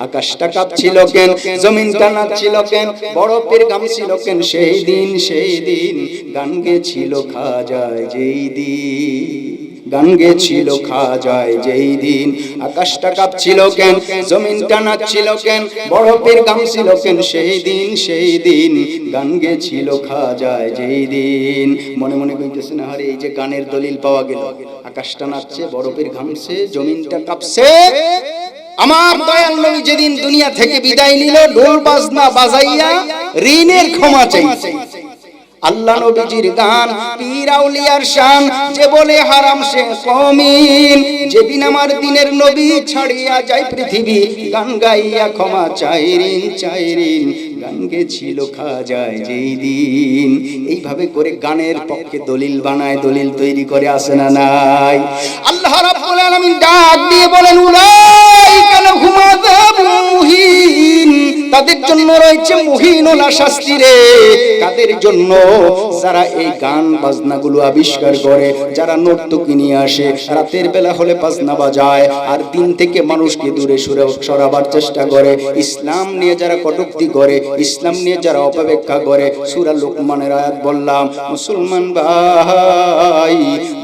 আকাশটা কাঁপছিল কেন, জমিনটা নাচছিল কেন, বরফের ঘামছিল কেন? সেই দিন গান গেছিল খাজায় যেই দিন, গান গেছিল খাজায় যেই দিন। আকাশটা কাঁপছিল কেন, জমিনটা নাচছিল কেন, বরফের ঘামছিল কেন? সেই দিন গান গেছিল খাজায় যেই দিন। মনে মনে কইতেছেন, আরে এই যে গানের দলিল পাওয়া গেল, আকাশটা নাচছে, বরফের ঘামছে, জমিনটা কাঁপছে। আমার দয়াল নবী যেদিন দুনিয়া থেকে বিদায় নিল, ঢোল বাজনা বাজাইয়া ঋণের ক্ষমা চাইছে। আল্লাহ নবীজির গান, পীর আউলিয়ার শান, যে বলে হারাম সে কমিন। যেদিন আমার দিনের নবী ছাড়িয়া যায় পৃথিবী, গান গাইয়া ক্ষমা চাই ঋণ, গান গেছিল খাজায় যেই দিন। এইভাবে করে গানের পক্ষে দলিল বানায়, দলিল তৈরি করে, আসে না নাই? আল্লাহ রাব্বুল আলামিন ডাক দিয়ে বলেন, উলাইকা লাহুম আযাবুন মুহিন, তাদের জন্য রয়েছে মুহিনুল শাস্তি রে। কাদের জন্য? যারা এই গান বাজনাগুলো আবিষ্কার করে, যারা নর্তকী নিয়ে আসে, রাতের বেলা হলে বাজনা বাজায়, আর দিন থেকে মানুষকে দূরে সরাবার চেষ্টা করে, ইসলাম নিয়ে যারা কটূক্তি করে, ইসলাম নিয়ে যারা অপব্যাখ্যা করে। সূরা লুকমানের আয়াত বললাম, মুসলমান ভাই,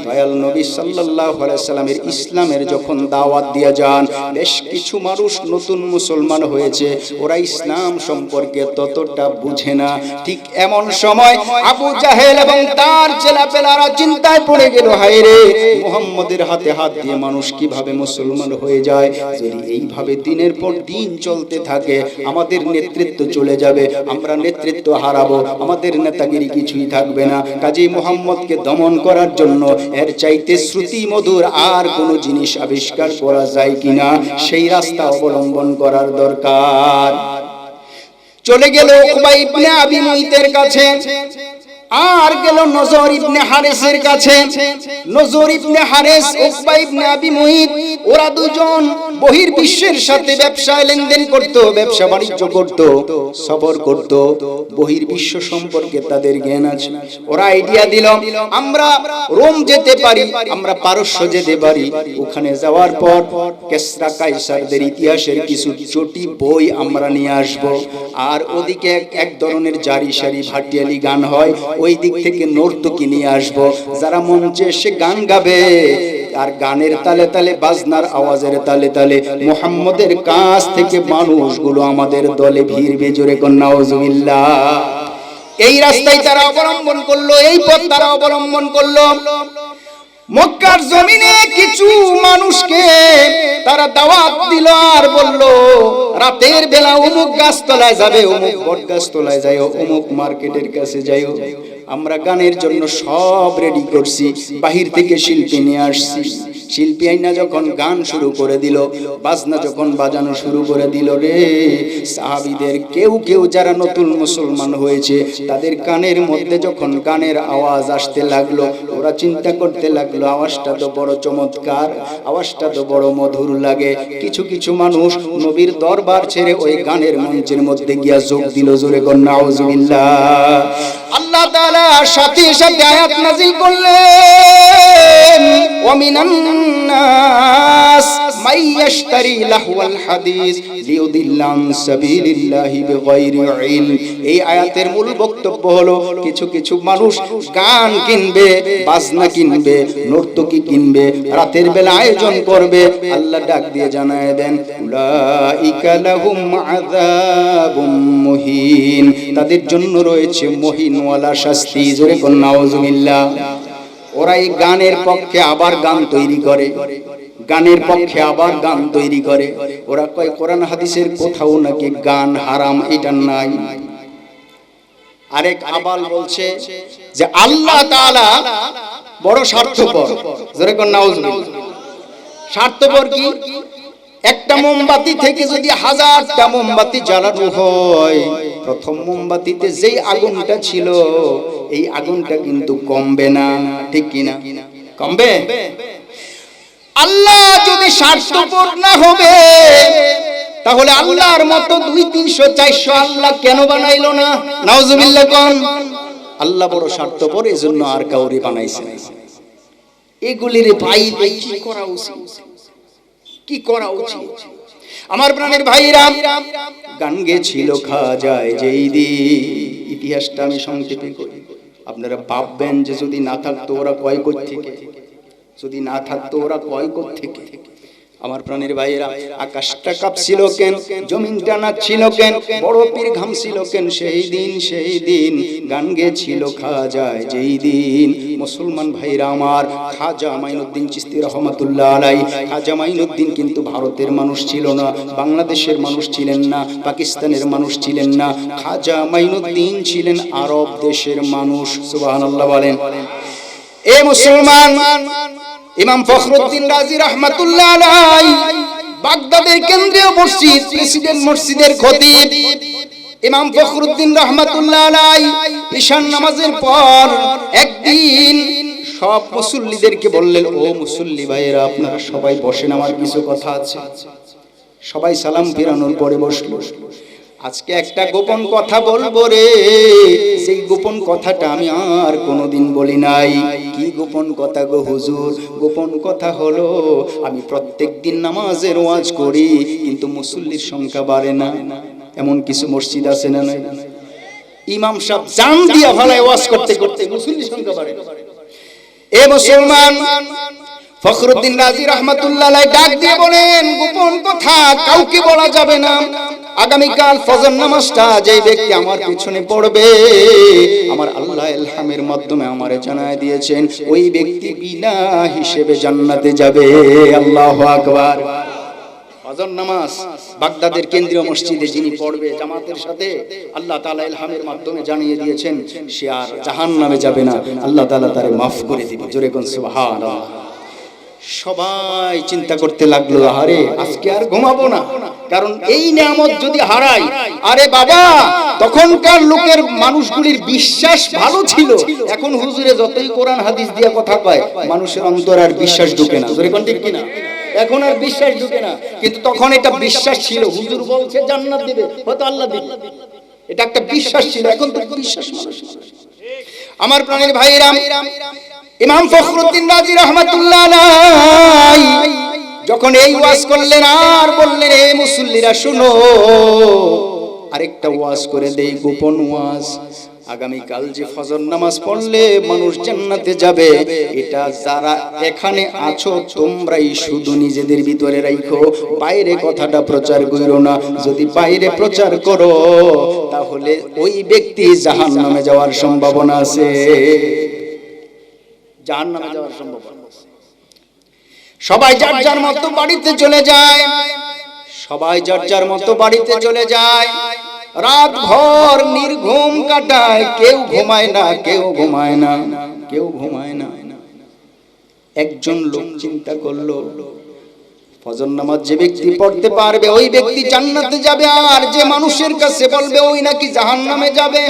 দয়াল নবী সাল্লাল্লাহু আলাইহি সাল্লামের ইসলামের যখন দাওয়াত দিয়ে যান, বেশ কিছু মানুষ নতুন মুসলমান হয়েছে, ওরা ইসলাম সম্পর্কে ততটা বুঝে না। ঠিক এমন সময় আবু জাহেল এবং তার ছেলেপেলারা চিন্তায় পড়ে গেল, হায় রে, মুহাম্মদের হাতে হাত দিয়ে মানুষ কিভাবে মুসলমান হয়ে যায়? যদি এইভাবে দিনের পর দিন চলতে থাকে, আমাদের নেতৃত্ব চলে যাবে, আমরা নেতৃত্ব হারাবো, আমাদের নেতাগিরি কিছুই থাকবে না। কাজী মুহাম্মদকে দমন করার জন্য এর চাইতে শ্রুতি মধুর আর কোনো জিনিস আবিষ্কার করা যায় কিনা, সেই রাস্তা অবলম্বন করার দরকার। চলে গেল উকবা ইবনে আবি মুইতের কাছে, আর গেল নজর ইবনে হারিসের কাছে। নজর ইবনে হারিস, উকবা ইবনে আবি মুইত, ওরা দুজন বহির্বিশ্বের সাথে ব্যবসায় লেনদেন করত, ব্যবসা বাণিজ্য করত, সফর করত, বহির্বিশ্ব সম্পর্কে তাদের জ্ঞান আছে। ওরা আইডিয়া দিল, আমরা রোম যেতে পারি, আমরা পারস্য যেতে পারি, ওখানে যাওয়ার পর কেসরা কাইসারদের ইতিহাসের কিছু চটি বই আমরা নিয়ে আসব, আর ওদিকে এক ধরনের জারি সারি ভাটিয়ালি গান হয়, ওই দিক থেকে নর্তকী নিয়ে আসব, যারা মঞ্চে এসে গান গাবে, আর গানের তালে তালে, বাজনার আওয়াজের তালে তালে মুহাম্মদের কাছ থেকে মানুষগুলো আমাদের দলে ভিড়বে। জোরে কোন নাউজুবিল্লাহ। এই রাস্তায় তারা অবলম্বন করলো, এই পথ তারা অবলম্বন করলো। মক্কার জমিনে কিছু মানুষকে তারা দাওয়াত দিল, আর বলল, রাতের বেলা অমুক গাছতলায় যাবে, অমুক বট গাছতলায় যাইও, অমুক মার্কেটের কাছে যাইও, আমরা গানের জন্য সব রেডি করছি, বাহির থেকে শিল্পী নিয়ে আসছি। শিল্পী আইনা যখন গান শুরু করে দিল, বাজনা যখন বাজানো শুরু করে দিল, রে সাহাবীদের কেউ কেউ যারা নতুন মুসলমান হয়েছে, তাদের কানের মধ্যে যখন গানের আওয়াজ আসতে লাগলো, ওরা চিন্তা করতে লাগলো, আওয়াজটা তো বড় চমৎকার, আওয়াজটা তো বড় মধুর লাগে। কিছু কিছু মানুষ নবীর দরবার ছেড়ে ওই গানের মঞ্চের মধ্যে গিয়া যোগ দিল। জোরে কোন নাউজুবিল্লাহ। আল্লাহ তাআলা সাথে সাথে আয়াত নাযিল করলেন, ওয়া মিনান নাস মাই ইয়াশতারি লাহওয়াল হাদিস লিয়ুদিল্লা আন সাবিলিল্লাহি বিগাইরি ইলম। এই আয়াতের মূল বক্তব্য হলো, কিছু কিছু মানুষ গান কিনবে, বাজনা কিনবে, নর্তকী কিনবে, রাতের বেলা আয়োজন করবে। আল্লাহ ডাক দিয়ে জানায় দেন, উলাইকা লাহুম আযাবুম মুহিন, তাদের জন্য রয়েছে মহিনওয়ালা শাস্তি। জোরে কোন নাউজুবিল্লাহ। ওরা এই গানের পক্ষে আবার গান তৈরি করে, গানের পক্ষে আবার গান তৈরি করে। ওরা কয় কোরআন হাদিসের কোথাও নাকি গান হারাম, এটা নাই। আরেক আবাল বলছে যে আল্লাহ তাআলা বড় স্বার্থপর। জোরে কোন নাউজুবিল্লাহ। স্বার্থপর কি? একটা মোমবাতি থেকে যদি 1000টা মোমবাতি জ্বালানো হয়, প্রথম মোমবাতিতে যেই আগুনটা ছিল, এই আগুনটা কিন্তু কমবে না, ঠিক কিনা? কমবে? আল্লাহ যদি স্বার্থপর না হবে, তাহলে আল্লাহর মতো 200, 300, 400 আল্লাহ কেন বানাইলো না? নাউজুবিল্লাহ কোন। আল্লাহ বড় স্বার্থপর, এজন্য আর কাউরে বানাইছে না। এগুলির ভাই কি করা উচিত, কি করা উচিত? আমার প্রাণের ভাইরা, গান গেছিল খাজায় যেই দিন। ইতিহাসটা আমি সংক্ষেপে করি, আপনারা ভাববেন যে যদি না থাকতো ওরা কয় থেকে, যদি না থাকতো ওরা কয় থেকে। আমার প্রাণের ভাইয়েরা, আকাশটা কাঁপছিল কেন, জমিনটা নাচছিল কেন, বড় পীর ঘামছিল কেন সেই দিন গান গেছিল খাজায় যেই দিন। মুসলমান ভাইরা আমার, খাজা মাইনুদ্দিন চিশতি রহমাতুল্লাহ আলাইহি, খাজা মাইনুদ্দিন কিন্তু ভারতের মানুষ ছিল না, বাংলাদেশের মানুষ ছিলেন না, পাকিস্তানের মানুষ ছিলেন না, খাজা মাইনুদ্দিন ছিলেন আরব দেশের মানুষ। সুবহানাল্লাহ বলেন। এ মুসলমান, ইমাম ফখরুদ্দিন রাজি রাহমাতুল্লাহ আলাইহি বাগদাদের কেন্দ্রীয় মসজিদ, প্রেসিডেন্ট মসজিদের খতিব ইমাম ফখরুদ্দিন রাহমাতুল্লাহ আলাইহি ঈশান নামাজের পর একদিন সব মুসল্লিদেরকে বললেন, ও মুসল্লি ভাইয়েরা, আপনারা সবাই বসেন, আমার কিছু কথা আছে। সবাই সালাম ফিরানোর পরে বসলো। আজকে একটা গোপন কথা বলবো রে, সেই গোপন কথাটা আমি আর কোনোদিন বলি নাই। কি গোপন কথা গো হুজুর? গোপন কথা হলো, আমি প্রত্যেকদিন নামাজের ওয়াজ করি, কিন্তু মুসল্লির সংখ্যা বাড়ে না। এমন কিছু মসজিদ আছে না? ইমাম সাহেব জান দিয়া ভালায় ওয়াজ করতে করতে মুসল্লির সংখ্যা বাড়ে না। এ মুসলমান, ফখরুদ্দিন রাজি রাহমাতুল্লাহ আলাইহি ডাক দিয়ে বলেন, গোপন কথা কাউকে বলা যাবে না। আগামীকাল ফজর নামাজটা যেই ব্যক্তি আমার পিছনে পড়বে, আমার আল্লাহ ইলহামের মাধ্যমে আমারে জানায় দিয়েছেন, ওই ব্যক্তি বিনা হিসেবে জান্নাতে যাবে। আল্লাহু আকবার। ফজর নামাজ বাগদাদের কেন্দ্রীয় মসজিদে যিনি পড়বে জামাতের সাথে, আল্লাহ তাআলা ইলহামের মাধ্যমে জানিয়ে দিয়েছেন সে আর জাহান্নামে যাবে না, আল্লাহ তাআলা তারে মাফ করে দিবেন। জোরে কোন সুবহানাল্লাহ। সবাই চিন্তা করতে লাগলো, আরে আজকে আর ঘুমাবো না, কারণ এই নিয়ামত যদি হারাই। আরে বাবা, তখনকার লোকের মানুষগুলির বিশ্বাস ভালো ছিল। এখন হুজুরে যতই কোরআন হাদিস দিয়ে কথা কয়, মানুষের অন্তর আর বিশ্বাস ঢুকে না। জোরে কোন ঠিক কিনা? এখন আর বিশ্বাস ঢুকে না, কিন্তু তখন এটা বিশ্বাস ছিল। হুজুর বলছে জান্নাত দিবে, হয়তো আল্লাহ দিবে, এটা একটা বিশ্বাস ছিল। এখন তো বিশ্বাস মানুষ। আমার প্রাণের ভাইরা, ইমাম ফখরুদ্দিন রাজি রাহমাতুল্লাহ আলাইহি যখন এই ওয়াজ করলেন আর বললেন, এই মুসল্লিরা শুনো, আরেকটা ওয়াজ করে দেই, গোপন ওয়াজ। আগামীকাল যে ফজর নামাজ পড়লে মানুষ জান্নাতে যাবে, এটা যারা এখানে আছো তোমরাই শুধু নিজেদের ভিতরে রাখো, বাইরে কথাটা প্রচার করো না। যদি বাইরে প্রচার করো তাহলে ওই ব্যক্তি জাহান্নামে যাওয়ার সম্ভাবনা আছে। জাহান্নামে যাওয়ার সম্ভাবনা আছে। সবাই যার যার মতো বাড়িতে চলে যায়, সবাই যার যার মতো বাড়িতে চলে যায়। রাত ভর নির্ঘুম কাটায়, কেউ ঘুমায় না, কেউ ঘুমায় না, কেউ ঘুমায় না। একজন লোক চিন্তা করলো, ফজর নামাজ যে ব্যক্তি পড়তে পারবে ওই ব্যক্তি জান্নাতে যাবে, আর যে মানুষের কাছে বলবে ওই নাকি জাহান্নামে যাবে।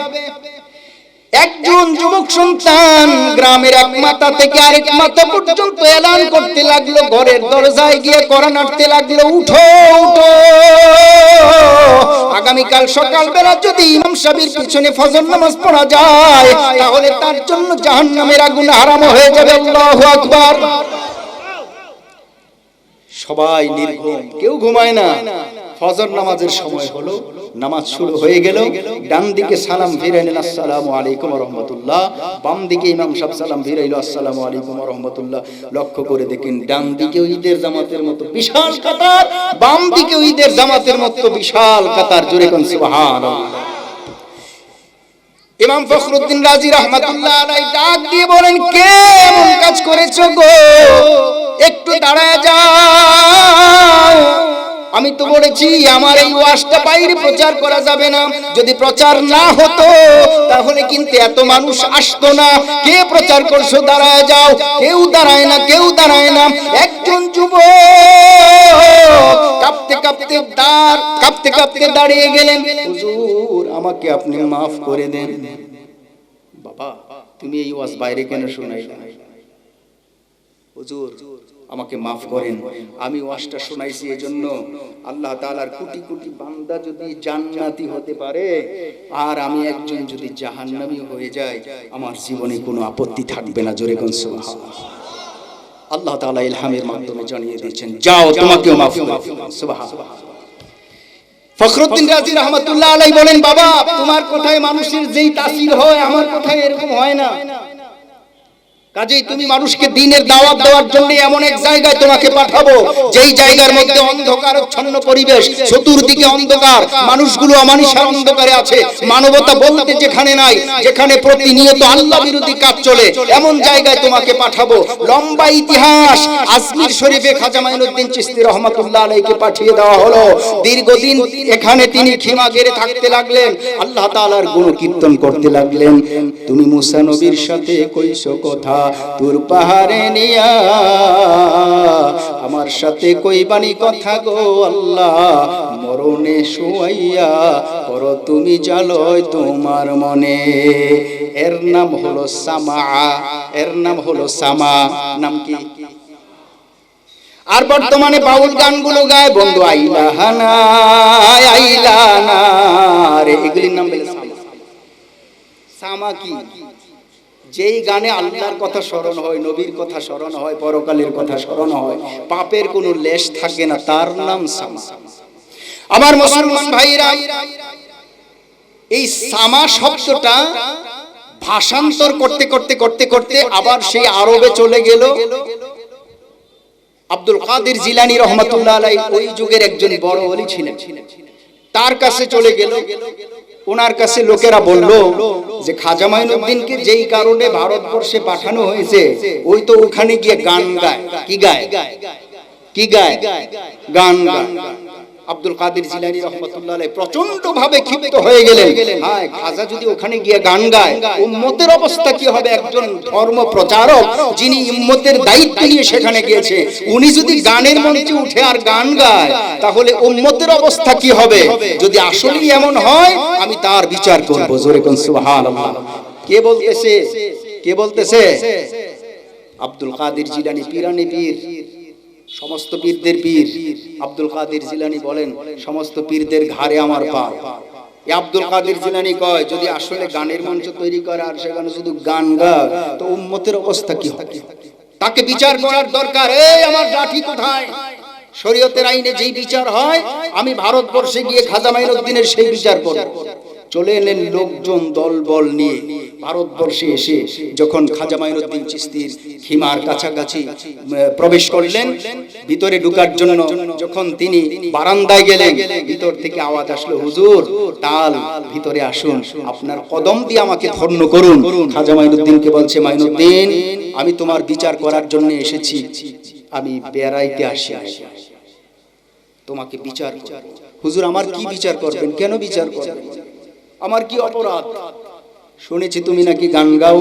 একজন যুবক সন্তান গ্রামের এক মাথা থেকে আরেক মাথা পর্যন্ত এলান করতে লাগলো, ঘরের দরজায় গিয়ে কড়া নাড়তে লাগলো, উঠো উঠো, আগামীকাল সকালবেলা যদি ইমাম সাহেবের পিছনে ফজর নামাজ পড়া যায় তাহলে তার জন্য জাহান্নামের আগুন হারাম হয়ে যাবে। আল্লাহু আকবার। সবাই নির্ঘুম, কেউ ঘুমায় না। ফজর নামাজের সময় হলো, নামাজ শুরু হয়ে গেল। ডান দিকে সালাম ফিরাইলেন, আসসালামু আলাইকুম ওয়া রাহমাতুল্লাহ। বাম দিকে ইমাম সাহেব সালাম ফিরাইলো, আসসালামু আলাইকুম ওয়া রাহমাতুল্লাহ। লক্ষ্য করে দেখেন, ডান দিকে ঈদের জামাতের মতো বিশাল কাতার, বাম দিকে ঈদের জামাতের মতো বিশাল কাতার। জোরে কোন সুবহানাল্লাহ। ইমাম ফখরুদ্দিন রাজি রাহমাতুল্লাহ আলাইহি ডাক দিয়ে বলেন, কে এমন কাজ করেছো গো? একটু দাঁড়ায় যাও। আমি তো বলেছি আমার এই ওয়াজটা বাইরে প্রচার করা যাবে না। যদি প্রচার না হতো তাহলে কিন্তু এত মানুষ আসতো না। কে প্রচার করছো? দাঁড়ায় যাও। কেউ দাঁড়ায় না, কেউ দাঁড়ায় না। একজন যুবক কাঁপতে কাঁপতে কাঁপতে কাঁপতে দাঁড়িয়ে গেলেন, হুজুর আমাকে আপনি মাফ করে দেন। বাবা তুমি এই ওয়াজ বাইরে কেন শোনাইলা? হুজুর আমাকে মাফ করেন, আমি ওয়াজটা শোনাইছি এজন্য আল্লাহ তাআলার কোটি কোটি বান্দা যদি জান্নাতি হতে পারে আর আমি একজন যদি জাহান্নামী হয়ে যাই, আমার জীবনে কোনো আপত্তি থাকবে না। জোরে কোন সুবহানাল্লাহ। আল্লাহ তাআলা ইলহামের মাধ্যমে জানিয়ে দিয়েছেন, যাও তোমাকেও মাফ করব। সুবহানাল্লাহ। ফখরুদ্দিন রাজি রহমাতুল্লাহ আলাইহি বলেন, বাবা তোমার কথায় মানুষের যেই তাসির হয় আমার কথায় এরকম হয় না। কাজেই তুমি মানুষকে দ্বীনের দাওয়াত দেওয়ার জন্য এমন এক জায়গায় তোমাকে পাঠাবো যেই জায়গার মধ্যে অন্ধকারাচ্ছন্ন পরিবেশ, চতুর্দিকে অন্ধকার, মানুষগুলো অমানিসার অন্ধকারে আছে, মানবতা বলতে যেখানে নাই, যেখানে প্রতিনিয়ত আল্লাহ বিরোধী কাজ চলে, এমন জায়গায় তোমাকে পাঠাবো। লম্বা ইতিহাস। আজমির শরীফে খাজা মাইনুদ্দিন চিশতি রহমাতুল্লাহ আলাইহিকে পাঠিয়ে দেওয়া হলো। দীর্ঘদিন এখানে তিনি খিমা গেড়ে থাকতে লাগলেন, আল্লাহ তাআলার গুণ কীর্তন করতে লাগলেন। তুমি মুসা নবীর সাথে কইছো কথা তুর পাহাড়ে নিয়া, আমার সাথে কইবানি কথা গো আল্লাহ মরণে শুয়াইয়া, করো তুমি জালয় তোমার মনে। এর নাম হলো সামা, এর নাম হলো সামা। নাম কি? আর বর্তমানে বাউল গানগুলো গায় বন্ধু, আইলাহানা আইলানা রে, এগুলির নাম বলে সামা। সামা কি? যেই গানে আল্লাহর কথা স্মরণ হয়, নবীর কথা স্মরণ হয়, পরকালের কথা স্মরণ হয়, পাপের কোনো লেশ থাকে না, তার নাম সামা। আমার মুসলমান ভাইরা, এই সামা শব্দটা ভাষান্তর করতে করতে করতে করতে আবার সেই আরবে চলে গেল। আব্দুল কাদের জিলানী রহমাতুল্লাহ আলাইহি ওই যুগের একজন বড় ওলি ছিলেন, তার কাছে চলে গেল। ওনার কাছে লোকেরা বলল যে খাজা মাইনুদ্দিনকে যেই কারণে ভারতবর্ষে পাঠানো হয়েছে, ওই তো ওখানে গিয়ে গান গায়। কি গায়? কি গায়? গান গায়। আব্দুল কাদের জিলানী রহমাতুল্লাহ আলাইহি প্রচন্ড ভাবে ক্ষিপ্ত হয়ে গেলেন। হ্যাঁ, খাজা যদি ওখানে গিয়ে গান গায়, উম্মতের অবস্থা কি হবে? একজন ধর্ম প্রচারক যিনি উম্মতের দায়িত্ব নিয়ে সেখানে গিয়েছে, উনি যদি গানের মঞ্চে উঠে আর গান গায়, তাহলে উম্মতের অবস্থা কি হবে? যদি আসলেই এমন হয়, আমি তার বিচার করব। জোরে কোন সুবহানাল্লাহ। কে বলতেছে? কে বলতেছে? আব্দুল কাদের জিলানী, পীরানি পীর, সমস্ত পীরদের পীর। আব্দুল কাদের জিলানী বলেন, সমস্ত পীরদের ঘাড়ে আমার পা। এই আব্দুল কাদের জিলানী কয়, যদি আসলে গানের মঞ্চ তৈরি করে আর সেখানে শুধু গান গায়, তো উম্মতের অবস্থা কি হবে? তাকে বিচার করার দরকার। এই আমার লাঠি কোথায়? শরীয়তের আইনে যেই বিচার হয়, আমি ভারতবর্ষে গিয়ে খাজা মাইনুদ্দিনের সেই বিচার করব। চলে এলেন লোকজন দলবল নিয়ে ভারতবর্ষে এসে যখন খাজা মাইনুদ্দিন চিশতির খিমার কাছাকাছি প্রবেশ করলেন, ভিতরে ঢোকার জন্য যখন তিনি বারান্দায় গেলেন, ভিতর থেকে আওয়াজ আসলো, হুজুর তাল ভিতরে আসুন, আপনার কদম দিয়ে আমাকে ধন্য করুন। খাজা মাইনুদ্দিনকে বলছে, মাইনুদ্দিন আমি তোমার বিচার করার জন্য এসেছি, আমি বেড়াইতে আসি, তোমাকে বিচার করব। হুজুর আমার কি বিচার করবেন? কেন বিচার করবেন? আমার কি অপরাধ? শুনেছি তুমি নাকি গান গাও।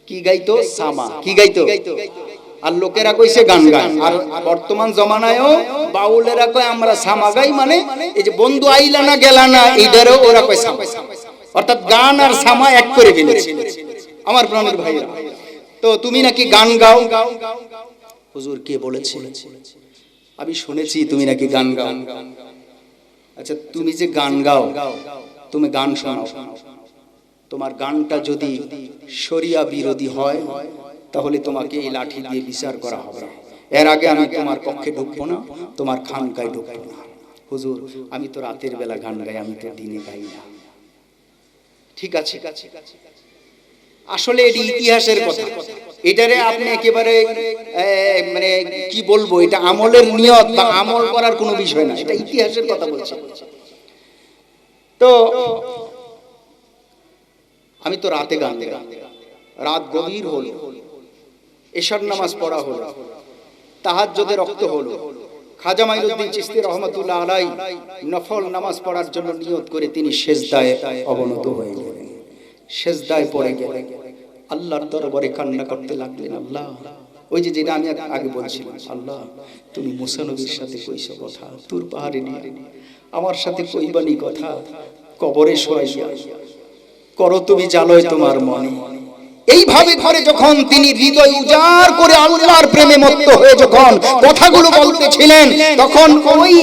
কি গাইতো? সামা। কি গাইতো? আর লোকেরা কইছে গান গায়। আর বর্তমান জমানায়ও বাউলেরা কয় আমরা সামা গাই, মানে এই যে বন্ধু আইলা না গেলা না, এইটারও ওরা কয় সামা। অর্থাৎ গান আর সামা এক করে ফেলেছে। আমার প্রাণের ভাইরা, তো তুমি নাকি গান গাও। হুজুর কে বলেছে? আমি শুনেছি তুমি নাকি গান গাও। আচ্ছা তুমি যে গান গাও, তুমি গান শোনাও, তোমার গানটা যদি শরিয়া বিরোধী হয়, তাহলে তোমাকে এই লাঠি দিয়ে বিচার করা হবে। এর আগে আমি তোমার কক্ষে ঢুকবো না, তোমার খানকায় ঢুকবো না। হুজুর আমি তো রাতের বেলা গান গাই, আমি তো দিনে গাই না। ঠিক আছে, আসলে এটি ইতিহাসের কথা, এটারে আপনি একেবারে মানে কি বলবো, এটা আমলের নিয়ত বা আমল করার কোনো বিষয় না, এটা ইতিহাসের কথা বলছি। তো আমি তো রাতে গান গাই, রাত গভীর হলো, এশার নামাজ পড়া হলো, তাহাজ্জুদের রক্ত হলো, খাজা মাইনুদ্দিন চিশতি রহমাতুল্লাহ আলাইহি নফল নামাজ পড়ার জন্য নিয়ত করে তিনি সেজদায় অবনত হয়ে গেলেন। সেজদায় পড়ে গেলেন, আল্লাহর দরবারে কান্না করতে লাগলেন। আল্লাহ, ওই যে যেটা আমি আগে বলছিলাম, আল্লাহ তুমি মুসা নবীর সাথে কইছো কথা, তুর পাহাড়ে নিয়ে আমার সাথে কইবানি কথা, কবরে শোয়াইয়া করো তুমি জালয় তোমার মনে। এইভাবে করে যখন তিনি হৃদয় উজাড় করে আল্লাহর প্রেমে মত্ত হয়ে যখন কথাগুলো বলতেছিলেন, তখন ওই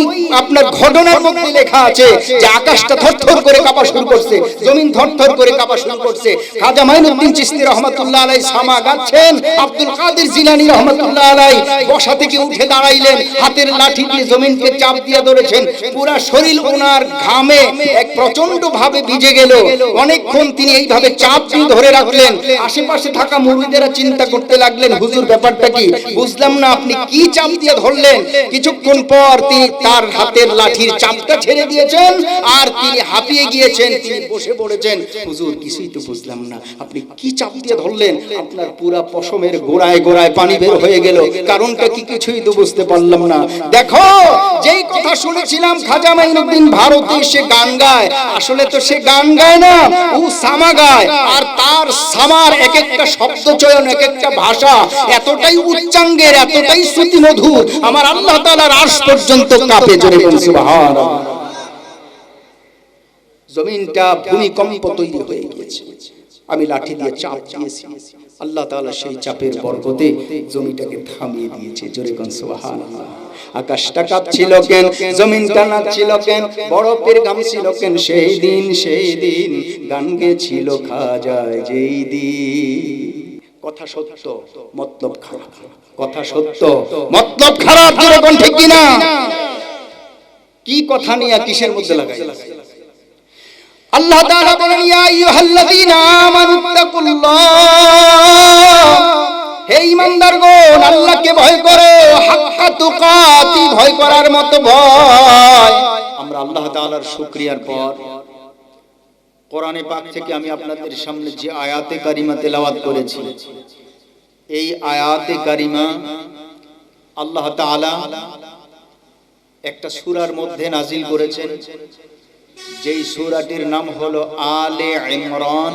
আপনার ঘটনার মধ্যে লেখা আছে যে আকাশটা থরথর করে কাঁপা শুরু করছে, জমিন থরথর করে কাঁপা শুরু করছে। খাজা মাইনুদ্দিন চিশতি রহমাতুল্লাহ আলাইহি সামা গাচ্ছেন, আব্দুল কাদের জিলানী রহমাতুল্লাহ আলাইহি বসা থেকে উঠে দাঁড়াইলেন, হাতের লাঠি দিয়ে জমিনকে চাপ দিয়ে ধরেছেন। পুরা শরীর ওনার ঘামে এক প্রচন্ড ভাবে ভিজে গেল। অনেকক্ষণ তিনি এইভাবে চাপ দিয়ে ধরে রাখলেন। আশেপাশে থাকা মুরিদেরা চিন্তা করতে লাগলেন, হুজুর ব্যাপারটা কি, বুঝলাম না, আপনি কি চাপ দিয়ে ধরলেন? কিছুক্ষণ পর তিনি তার হাতের লাঠির চাপটা ছেড়ে দিয়েছেন আর তিনি হাঁপিয়ে গিয়েছেন, তিনি বসে পড়েছেন। হুজুর কিছুই তো বুঝলাম না, আপনি কি চাপ দিয়ে ধরলেন? আপনার পুরা পশমের গোড়ায় গোড়ায় পানি বের হয়ে গেল, কারণটা কি কিছুই তো বুঝতে পারলাম না। দেখো, যেই কথা শুনেছিলাম খাজা মাইনুদ্দিন ভারতে এসে গান গায়, আসলে তো সে গান গায় না, ও সামা গায়। আর তার সামার এক একটা শব্দ চয়ন, এক একটা ভাষা এতটাই উচ্চাঙ্গের, এতটাই শ্রুতি মধুর, আমার আল্লাহ তাআলার আরশ পর্যন্ত কাঁপে। জোরে বলুন সুবহানাল্লাহ। জমিনটা ভূমিকম্প তৈরি হয়ে গিয়েছে। আমি লাঠি দিয়ে চাপ দিয়েছি, আল্লাহ তাআলা সেই চাপের বরকতে জমিটাকে থামিয়ে দিয়েছে। জোরে বলুন সুবহানাল্লাহ। আকাশটা কাঁপছিল কেন, জমিনটা নাচছিল কেন, বরফের ঘামছিল কেন? সেই দিন সেই দিন গান গেছিল খাজায় যেই দিন। কথা সত্য, মতলব খারাপ। কথা সত্য, মতলব খারাপ। যেরকম ঠিক কিনা? কি কথা নিয়ে কিসের মধ্যে লাগাই? আল্লাহ তাআলা বলেন, ইয়া আইয়ুহাল্লাযীনা আমানুত্তাকুল্লাহ, হে ঈমানদারগণ, আল্লাহকে ভয় করো, হাক্কা তুকাতি, ভয় করার মতো ভয়। আমরা আল্লাহ তাআলার শুকরিয়ার পর কোরআনে পাক থেকে আমি আপনাদের সামনে যে আয়াতে কারিমা তেলাওয়াত করেছি, এই আয়াতে কারিমা আল্লাহ তাআলা একটা সূরার মধ্যে নাজিল করেছেন, যেই সূরাটির নাম হলো আলে ইমরান,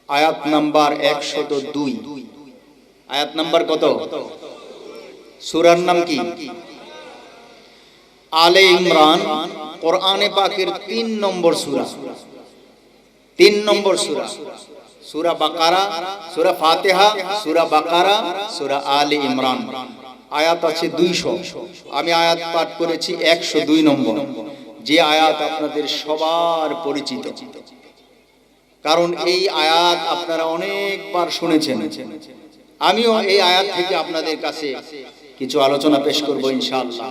আয়াত নাম্বার 102। আয়াত নাম্বার কত? সূরার নাম কি? আলে ইমরান। কোরআনে পাকের 3 নম্বর সূরা, 3 নম্বর সূরা। সূরা বাকারা, সূরা ফাতিহা, সূরা বাকারা, সূরা আলে ইমরান। আয়াত আছে 200। আমি আয়াত পাঠ করেছি 102 নম্বর, যে আয়াত আপনাদের সবার পরিচিত, কারণ এই আয়াত আপনারা অনেকবার শুনেছেন। আমিও এই আয়াত থেকে আপনাদের কাছে কিছু আলোচনা পেশ করব ইনশাআল্লাহ।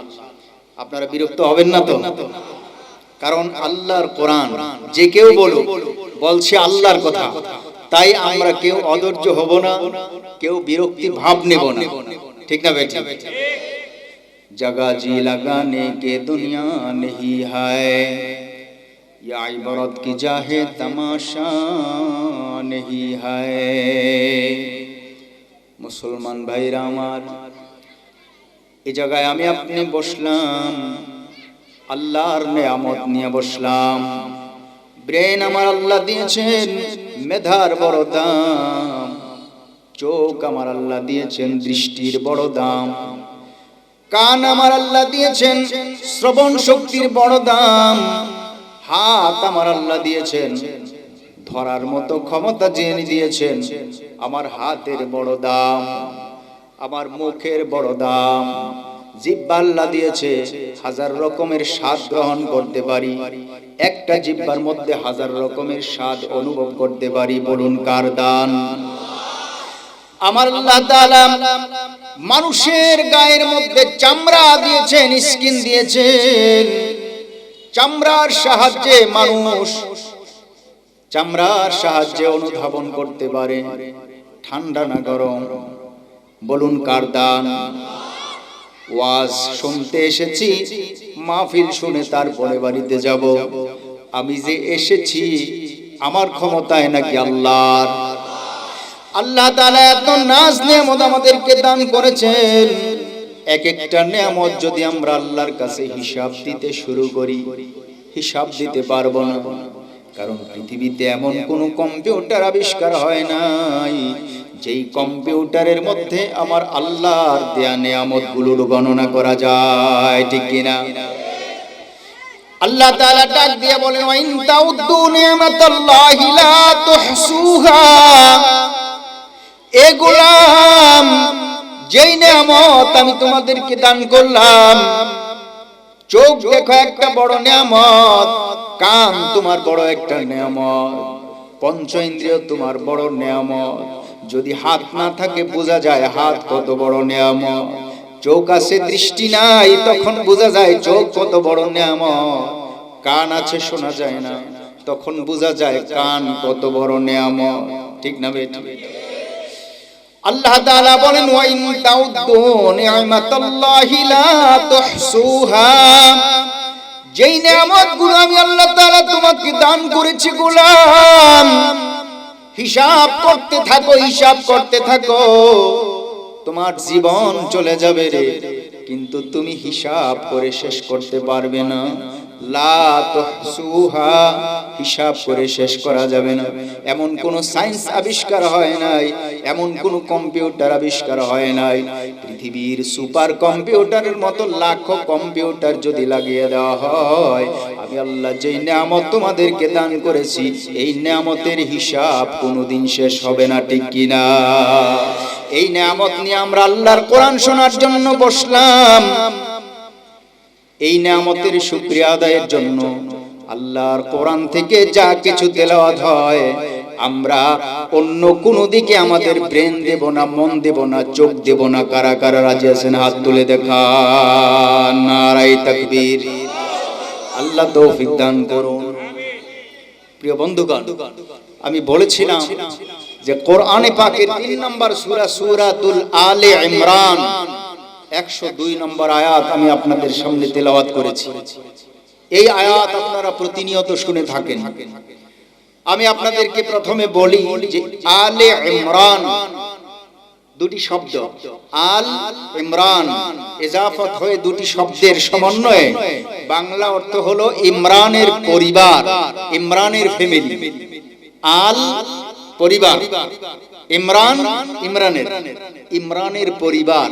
আপনারা বিরক্ত হবেন না তো? কারণ আল্লাহর কোরআন, যে কেউ বলছে আল্লাহর কথা, তাই আমরা কেউ অধৈর্য হব না, কেউ বিরক্তি ভাব নেব না। ঠিক না বেটা? जगह जी लगाने के दुनिया नहीं है, या इबारत की जाहे तमाशा नहीं है। मुसलमान भाईरा आमार, এই জায়গায় আমি আপনি বসলাম, আল্লাহর নেয়ামত নিয়ে বসলাম। ব্রেন আমার আল্লাহ দিয়েছেন, মেধার বড় দাম। চোখ আমার আল্লাহ দিয়েছেন, দৃষ্টির বড় দাম। কান আমার আল্লাহ দিয়েছেন, শ্রবণ শক্তির বড় দাম। হাত আমার আল্লাহ দিয়েছেন, ধরার মতো ক্ষমতা জেনে দিয়েছেন, আমার হাতের বড় দাম। আমার মুখের বড় দাম। জিহ্বা আল্লাহ দিয়েছে, 1000 রকমের স্বাদ গ্রহণ করতে পারি, একটা জিহ্বার মধ্যে 1000 রকমের স্বাদ অনুভব করতে পারি। বলুন কার দান? আমার আল্লাহ তাআলা মানুষের গায়ের মধ্যে চামড়া দিয়েছেন, স্কিন দিয়েছেন। চামড়ার সাহায্যে মানুষ চামড়ার সাহায্যে অনুধাবন করতে পারে ঠান্ডা না গরম। বলুন কার দান? ওয়াজ শুনতে এসেছি, মাহফিল শুনে তারপরে বাড়িতে যাব। আমি যে এসেছি আমার ক্ষমতায় নাকি আল্লাহর? আল্লাহ তাআলা এত নাজ নেয়ামত আমাদেরকে দান করেছেন। এক একটা নেয়ামত যদি আমরা আল্লাহর কাছে হিসাব দিতে শুরু করি, হিসাব দিতে পারবো না। কারণ পৃথিবীতে এমন কোনো কম্পিউটার আবিষ্কার হয় নাই যেই কম্পিউটারের মধ্যে আমার আল্লাহর দেয়া নেয়ামতগুলোর গণনা করা যায়। ঠিক কিনা? আল্লাহ তাআলা ডাক দিয়ে বলেন ওয়া ইন তাউদ্দু নি'মাতাল্লাহি লা তুহসুহা। এ গোলাম, যেই নিয়ামত আমি তোমাদেরকে দান করলাম, চোখ দেখো একটা বড় নিয়ামত, কান তোমার বড় একটা নিয়ামত, পঞ্চ ইন্দ্রিয় তোমার বড় নিয়ামত। যদি হাত না থাকে বোঝা যায় হাত কত বড় নিয়ামত। চোখ আছে দৃষ্টি নাই, তখন বোঝা যায় চোখ কত বড় নিয়ামত। কান আছে শোনা যায় না, তখন বোঝা যায় কান কত বড় নিয়ামত। ঠিক না বেটি? আল্লাহ তাআলা বলেন ওয়া ইন তাউদ্দু নি'মাতাল্লাহি লা তুহসুহা। যেই নিয়ামতগুলো আমি আল্লাহ তাআলা তোমাকে দান করেছি গোলাম, হিসাব করতে থাকো, হিসাব করতে থাকো, তোমার জীবন চলে যাবে রে, কিন্তু তুমি হিসাব করে শেষ করতে পারবে না। লা তুহসুহা, হিসাব করে শেষ করা যাবে না। এমন কোন সায়েন্স আবিষ্কার হয় নাই, এমন কোন কম্পিউটার আবিষ্কার হয় নাই, পৃথিবীর সুপার কম্পিউটারের মতো লাখো কম্পিউটার যদি লাগিয়ে দেওয়া হয়, আমি আল্লাহ যেই নিয়ামত তোমাদেরকে দান করেছি, এই নিয়ামতের হিসাব কোনোদিন শেষ হবে না। ঠিক কিনা? এই নিয়ামত নিয়ে আমরা আল্লাহর কোরআন শোনার জন্য বসলাম। এই নিয়ামতের শুকরিয়া আদায়ের জন্য আল্লাহর কোরআন থেকে যা কিছু তেলাওয়াত হয়, আমরা অন্য কোন দিকে আমাদের ব্রেন দেব না, মন দেব না, চোখ দেব না। কারা কারা রাজি আছেন হাত তুলে দেখান। নারায়ে তাকবীর। আল্লাহ তৌফিক দান করুন। প্রিয় বন্ধুগণ, আমি বলেছিলাম যে কোরআনে পাকের 3 নম্বর সূরা সূরাতুল আলে ইমরান 102 নম্বর আয়াত আমি আপনাদের সামনে তেলাওয়াত করেছি। এই আয়াত আপনারা প্রতিনিয়ত শুনে থাকেন। আমি আপনাদেরকে প্রথমে বলি যে আলে ইমরান দুটি শব্দ, আল ইমরান ইজাফত হয়ে দুটি শব্দের সমন্বয়ে বাংলা অর্থ হলো ইমরানের পরিবার, ইমরানের ফ্যামিলি। আল পরিবার, ইমরান ইমরানের, ইমরানের পরিবার।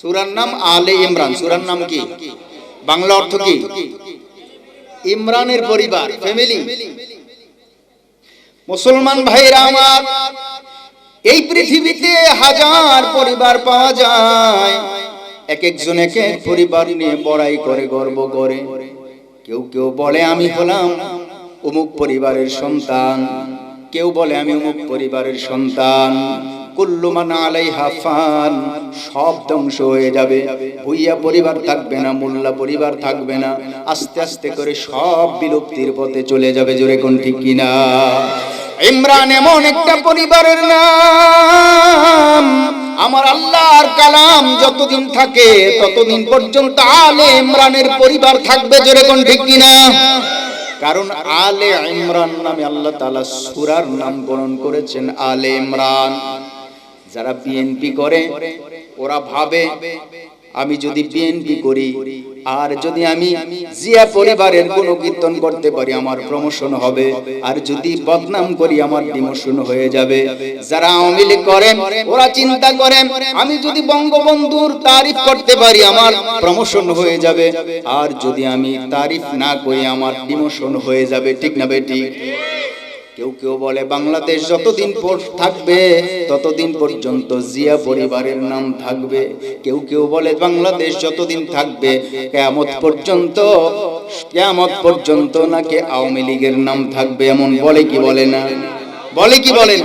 সূরার নাম আলে ইমরান। সূরার নাম কি? বাংলা অর্থ কি? ইমরানের পরিবার, ফ্যামিলি। মুসলমান ভাইরা আমার, এই পৃথিবীতে হাজার পরিবার পাওয়া যায়, এক একজন এক এক পরিবার নিয়ে বড়াই করে, গর্ব করে। কেউ কেউ বলে আমি হলাম অমুক পরিবারের সন্তান, কেউ বলে আমি অমুক পরিবারের সন্তান। কুল্লু মান আলাইহা ফান, সব ধ্বংস হয়ে যাবে। ভুইয়া পরিবার থাকবে না, মোল্লা পরিবার থাকবে না, আস্তে আস্তে করে সব বিলুপ্তির পথে চলে যাবে। জোরে কোন ঠিক কিনা? ইমরান এমন একটা পরিবারের নাম, আমার আল্লাহর কালাম যতদিন থাকে ততদিন পর্যন্ত আলে ইমরানের পরিবার থাকবে। জোরে কোন ঠিক কিনা? কারণ আলে ইমরান নামে আল্লাহ তাআলা সূরার নামকরণ করেছেন আলে ইমরান। যারা বিএনপি করে ওরা ভাবে আমি যদি বিএনপি করি আর যদি আমি জিয়া পরিবারের গুণকীর্তন করতে পারি আমার প্রমোশন হবে, আর যদি বদনাম করি আমার ডিমোশন হয়ে যাবে। যারা আওয়ামী লীগ করেন ওরা চিন্তা করেন আমি যদি বঙ্গবন্ধুর তারিফ করতে পারি আমার প্রমোশন হয়ে যাবে, আর যদি আমি তারিফ না করি আমার ডিমোশন হয়ে যাবে। ঠিক না বেটি? কেউ কেউ বলে বাংলাদেশ যতদিন থাকবে ততদিন পর্যন্ত জিয়া পরিবারের নাম থাকবে। কেউ কেউ বলে বাংলাদেশ যতদিন থাকবে কিয়ামত পর্যন্ত নাকি আওয়ামী লীগের নাম থাকবে। এমন বলে কি বলে না? বলে কি বলেন?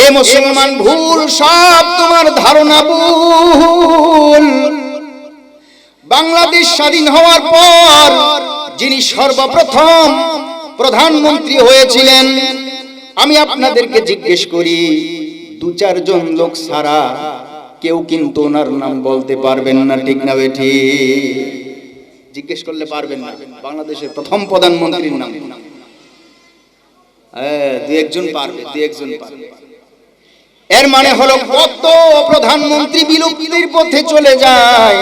এ মুসলমান, ভুল, সব তোমার ধারণা ভুল। বাংলাদেশ স্বাধীন হওয়ার পর যিনি সর্বপ্রথম প্রধানমন্ত্রী হয়েছিলেন, আমি আপনাদেরকে জিজ্ঞেস করি 2-4 জন লোক ছাড়া কেউ কিন্তু ওনার নাম বলতে পারবেন না। ঠিক না বেঠি? জিজ্ঞেস করলে পারবেন না বাংলাদেশের প্রথম প্রধানমন্ত্রীর নাম। 2-1 জন পারবে, 2-1 জন পারবে। এর মানে হলো কত প্রধানমন্ত্রী বিলুপ্তির পথে চলে যায়,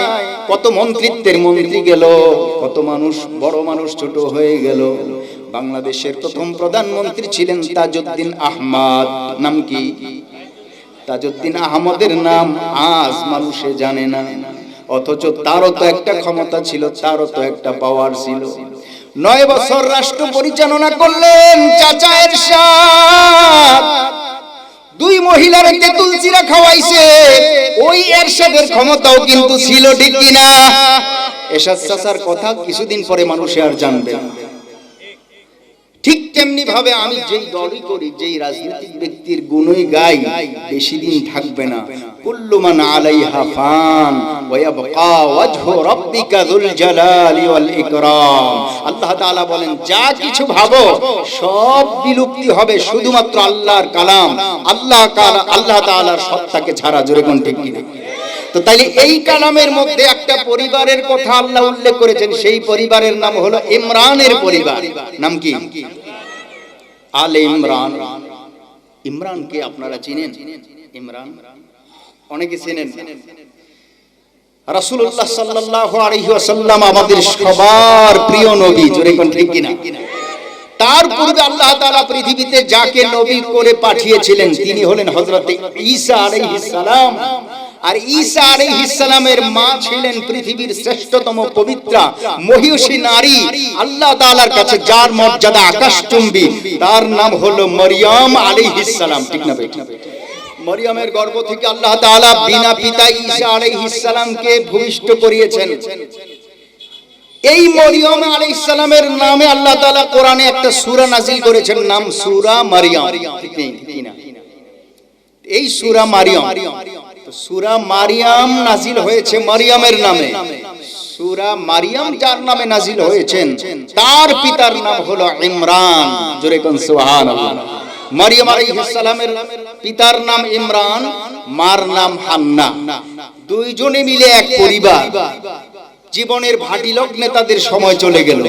কত মন্ত্রিত্বের মন্ত্রী গেল, কত মানুষ, বড় মানুষ ছোট হয়ে গেল। বাংলাদেশের প্রথম প্রধানমন্ত্রী ছিলেন তাজউদ্দিন আহমদ। নাম কি? তাজউদ্দিন আহমদের নাম আজ মানুষে জানে না। অথচ তারও তো একটা ক্ষমতা ছিল, তারও তো একটা পাওয়ার ছিল। 9 বছর রাষ্ট্র পরিচালনা করলেন চাচা এরশাদ। 2 মহিলার তেঁতুল চিরা খাওয়াইছে, ওই এরশাদের ক্ষমতাও কিন্তু ছিল, ঠিক কিনা? এরশাদ চাচার কথা কিছুদিন পরে মানুষে আর জানবে না। ঠিক তেমনি ভাবে আমি যেই দলই করি, যেই রাজনৈতিক ব্যক্তির গুণই গাই, বেশি দিন থাকবে না। কুল্লু মান আলাইহা ফান ওয়া ইয়াবকা ওয়াজহু রাব্বিকা যুল জালালি ওয়াল ইকরাম। আল্লাহ তাআলা বলেন, যা কিছু ভাবো সব বিলুপ্তি হবে, শুধুমাত্র আল্লাহর কালাম, আল্লাহ তাআলার সত্তাকে ছাড়া। জোরে কোন ঠিক কিনা? তো তাইলে এই কালামের মধ্যে একটা পরিবারের কথা আল্লাহ উল্লেখ করেছেন, সেই পরিবারের নাম হলো ইমরানের পরিবার। নাম কি? আলে ইমরান। ইমরানকে আপনারা চিনেন? ইমরান অনেকে চিনেন। রাসূলুল্লাহ সাল্লাল্লাহু আলাইহি ওয়াসাল্লাম আমাদের সবার প্রিয় নবী। জোরে কোন ঠিক কিনা? তার পূর্বে আল্লাহ তাআলা পৃথিবীতে যাকে নবী করে পাঠিয়েছিলেন তিনি হলেন হযরত ঈসা আলাইহিস সালাম। আর ঈসা আলাইহিস সালামের মা ছিলেন পৃথিবীর শ্রেষ্ঠতম পবিত্রা মহিষী নারী। আল্লাহ তাআলার কাছে যার মর্যাদা আকাশচুম্বী, তার নাম হলো মরিয়ম আলাইহিস সালাম। ঠিক না ভাই? মরিয়মের গর্ভ থেকে আল্লাহ তাআলা বিনা পিতা ঈসা আলাইহিস সালামকে ভূমিষ্ঠ করিয়েছেন। এই মরিয়ম আলাইহিস সালামের নামে আল্লাহ তাআলা কোরআনে একটা সূরা নাযিল করেছেন, নাম সূরা মারইয়াম। ঠিক না? এই সূরা মারইয়াম, সূরা মারইয়াম নাযিল হয়েছে মরিয়মের নামে। সূরা মারইয়াম যার নামে নাযিল হয়েছেন তার পিতার নাম হলো ইমরান। জোরে কোন সুবহানাল্লাহ। মরিয়ম আলাইহিস সালামের পিতার নাম ইমরান, মার নাম হান্না। দুইজনে মিলে এক পরিবার। জীবনের ভাটি লগ্নে তাদের সময় চলে গেল।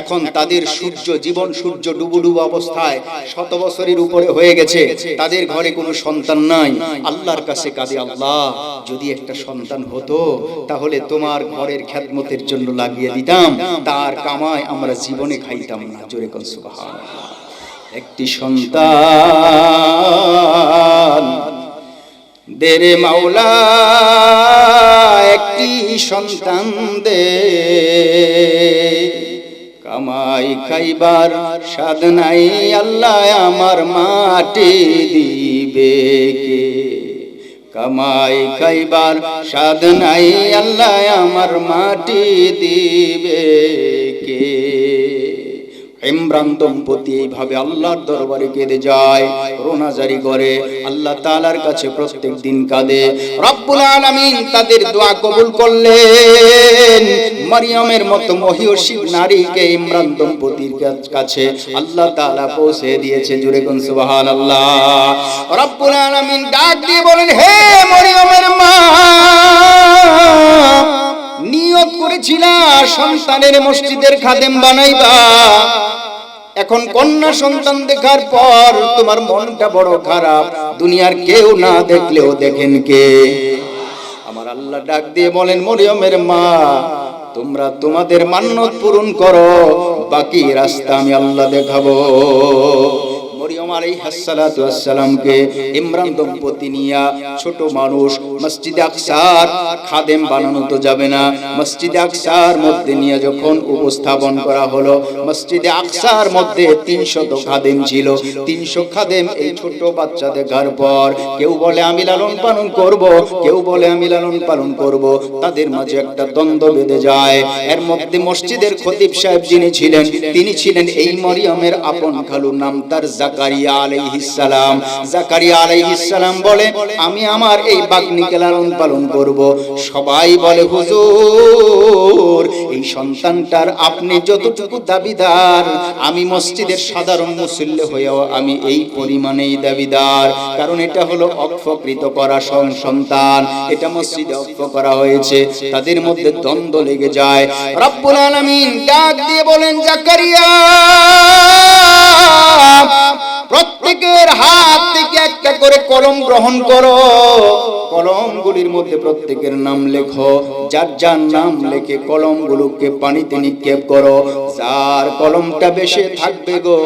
এখন তাদের জীবন সূর্য ডুবুডুবু অবস্থায় 100 বছরের উপরে হয়ে গেছে। তাদের ঘরে কোনো সন্তান নাই। আল্লাহর কাছে কাঁদে, আল্লাহ যদি একটা সন্তান হতো তাহলে তোমার ঘরের খেদমতের জন্য লাগিয়ে দিতাম, তার কামাই আমরা জীবনে খাইতাম না। জোরে কোন সুবহানাল্লাহ। একটি সন্তান দে রে মাওলা, একটি সন্তান দে, কামাই খাইবার স্বাদ নাই আল্লাহ আমার মাটি দিবে কে? কামাই খাইবার স্বাদ নাই আল্লাহ আমার মাটি দিবে কে? ইমরান দম্পতি এইভাবে আল্লাহর দরবারে কেঁদে যায়, রোনাজারি করে, আল্লাহ তাআলার কাছে প্রত্যেক দিন কাঁদে। রব্বুল আলামিন তাদের দোয়া কবুল করলেন। মরিয়মের মতো মহিষী নারীকে ইমরান দম্পতির কাছে আল্লাহ তাআলা পৌঁছে দিয়েছে। জোরে কোন সুবহানাল্লাহ। রব্বুল আলামিন ডাক দিয়ে বলেন, হে মরিয়মের মা, নিয়ত করেছিলা সন্তানের মসজিদের খাদেম বানাইবা, এখন কন্যা সন্তান দেখার পর তোমার মনটা বড় খারাপ। দুনিয়ার কেউ না দেখলেও দেখেন কে? আমার আল্লাহ ডাক দিয়ে বলেন, মরিয়মের মা, তোমরা তোমাদের মান্যত পূরণ করো, বাকি রাস্তা আমি আল্লাহ দেখাবো। মরিয়ম আলাইহিস সালাতু ওয়াস সালামকে ইমরান দম্পতি নিয়া ছোট মানুষ মসজিদে আকসার খাদেম বানানো তো যাবে না, মসজিদে আকসার মধ্যে নিয়ে যখন উপস্থাপন করা হলো, মসজিদে আকসার মধ্যে 300 খাদেম ছিল। 300 খাদেম এই ছোট বাচ্চা দেখার পর কেউ বলে আমি লালন পালন করব, কেউ বলে আমি লালন পালন করব। তাদের মাঝে একটা দ্বন্দ্ব বেঁধে যায়। এর মধ্যে মসজিদের খতিব সাহেব যিনি ছিলেন, তিনি ছিলেন এই মরিয়মের আপন খালু, নাম তার জাকারিয়া আলাইহিস সালাম। জাকারিয়া আলাইহিস সালাম বলে, আমি আমার এই বাগ্নিকে লালন পালন করব। সবাই বলে, হুজুর এই সন্তানটার আপনি যতটুকু দাবিদার, আমি মসজিদের সাধারণ মুসল্লি হয়েও আমি এই পরিমাণেই দাবিদার, কারণ এটা হলো অক্ষকৃত করা সন্তান, এটা মসজিদে অক্ষ করা হয়েছে। তাদের মধ্যে দ্বন্দ্ব লেগে যায়। রব্বুল আলামিন ডাক দিয়ে বলেন, জাকারিয়া প্রত্যেকের হাত থেকে একটা করে কলম গ্রহণ করো, কলমগুলির মধ্যে প্রত্যেকের নাম লেখো, যার যার নাম লিখে কলমগুলোকে পানিতে নিক্ষেপ করো। যার কলমটা বেশি থাকবে গো,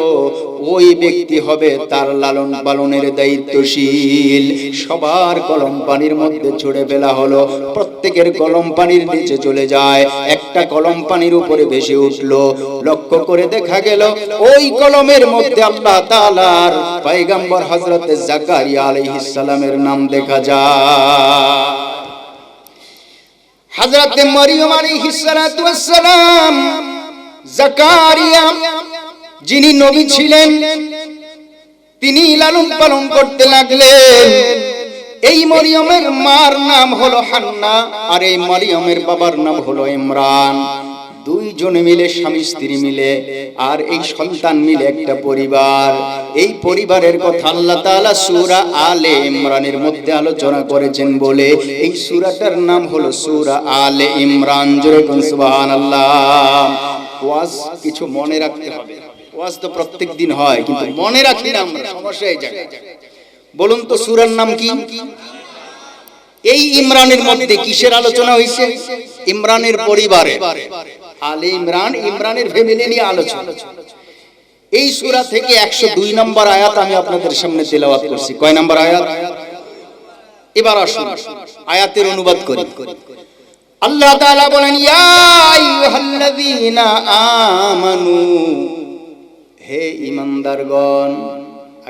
ওই ব্যক্তি হবে তার লালন পালনের দায়িত্বশীল। সবার কলম পানির মধ্যে ছুড়ে ফেলা হলো, প্রত্যেকের কলম পানির নিচে চলে যায়। একটা কলম পানির উপরে ভেসে উঠলো, লক্ষ্য করে দেখা গেল ওই কলমের মধ্যে আল্লাহ তাআলার পয়গম্বর হযরত জাকারিয়া আলাইহিস সালামের নাম দেখা যায়। হযরত মরিয়ম আলাইহিস সালাতু ওয়াস সালাম, জাকারিয়া যিনি নবী ছিলেন, তিনি লালন পালন করতে লাগলেন। এই মরিয়মের মার নাম হলো হান্না, আর এই মরিয়মের বাবার নাম হলো ইমরান। দুইজনে মিলে, স্বামী স্ত্রী মিলে, আর এই সন্তান মিলে একটা পরিবার। এই পরিবারের কথা আল্লাহ তাআলা সূরা আলে ইমরানের মধ্যে আলোচনা করেছেন বলে এই সূরাটার নাম হলো সূরা আলে ইমরান। জোরে কোন সুবহানাল্লাহ। ওয়াজ কিছু মনে রাখতে হবে। ওয়াজ তো প্রত্যেক দিন হয়, কিন্তু মনে রাখি না আমরা, সমস্যা এই জায়গায়। বলুন তো সূরার নাম কি? এই ইমরানের মধ্যে কিসের আলোচনা হয়েছে? ইমরানের পরিবারে। আলে ইমরান, ইমরানের ফ্যামিলি নিয়ে আলোচনা। এই সূরা থেকে 102 নম্বর আয়াত আমি আপনাদের সামনে তেলাওয়াত করছি। কয় নম্বর আয়াত? এবার আসুন আয়াতের অনুবাদ করি। আল্লাহ তাআলা বলেন, ইয়া আইয়ুহাল্লাযীনা আমানু, হে ঈমানদারগণ।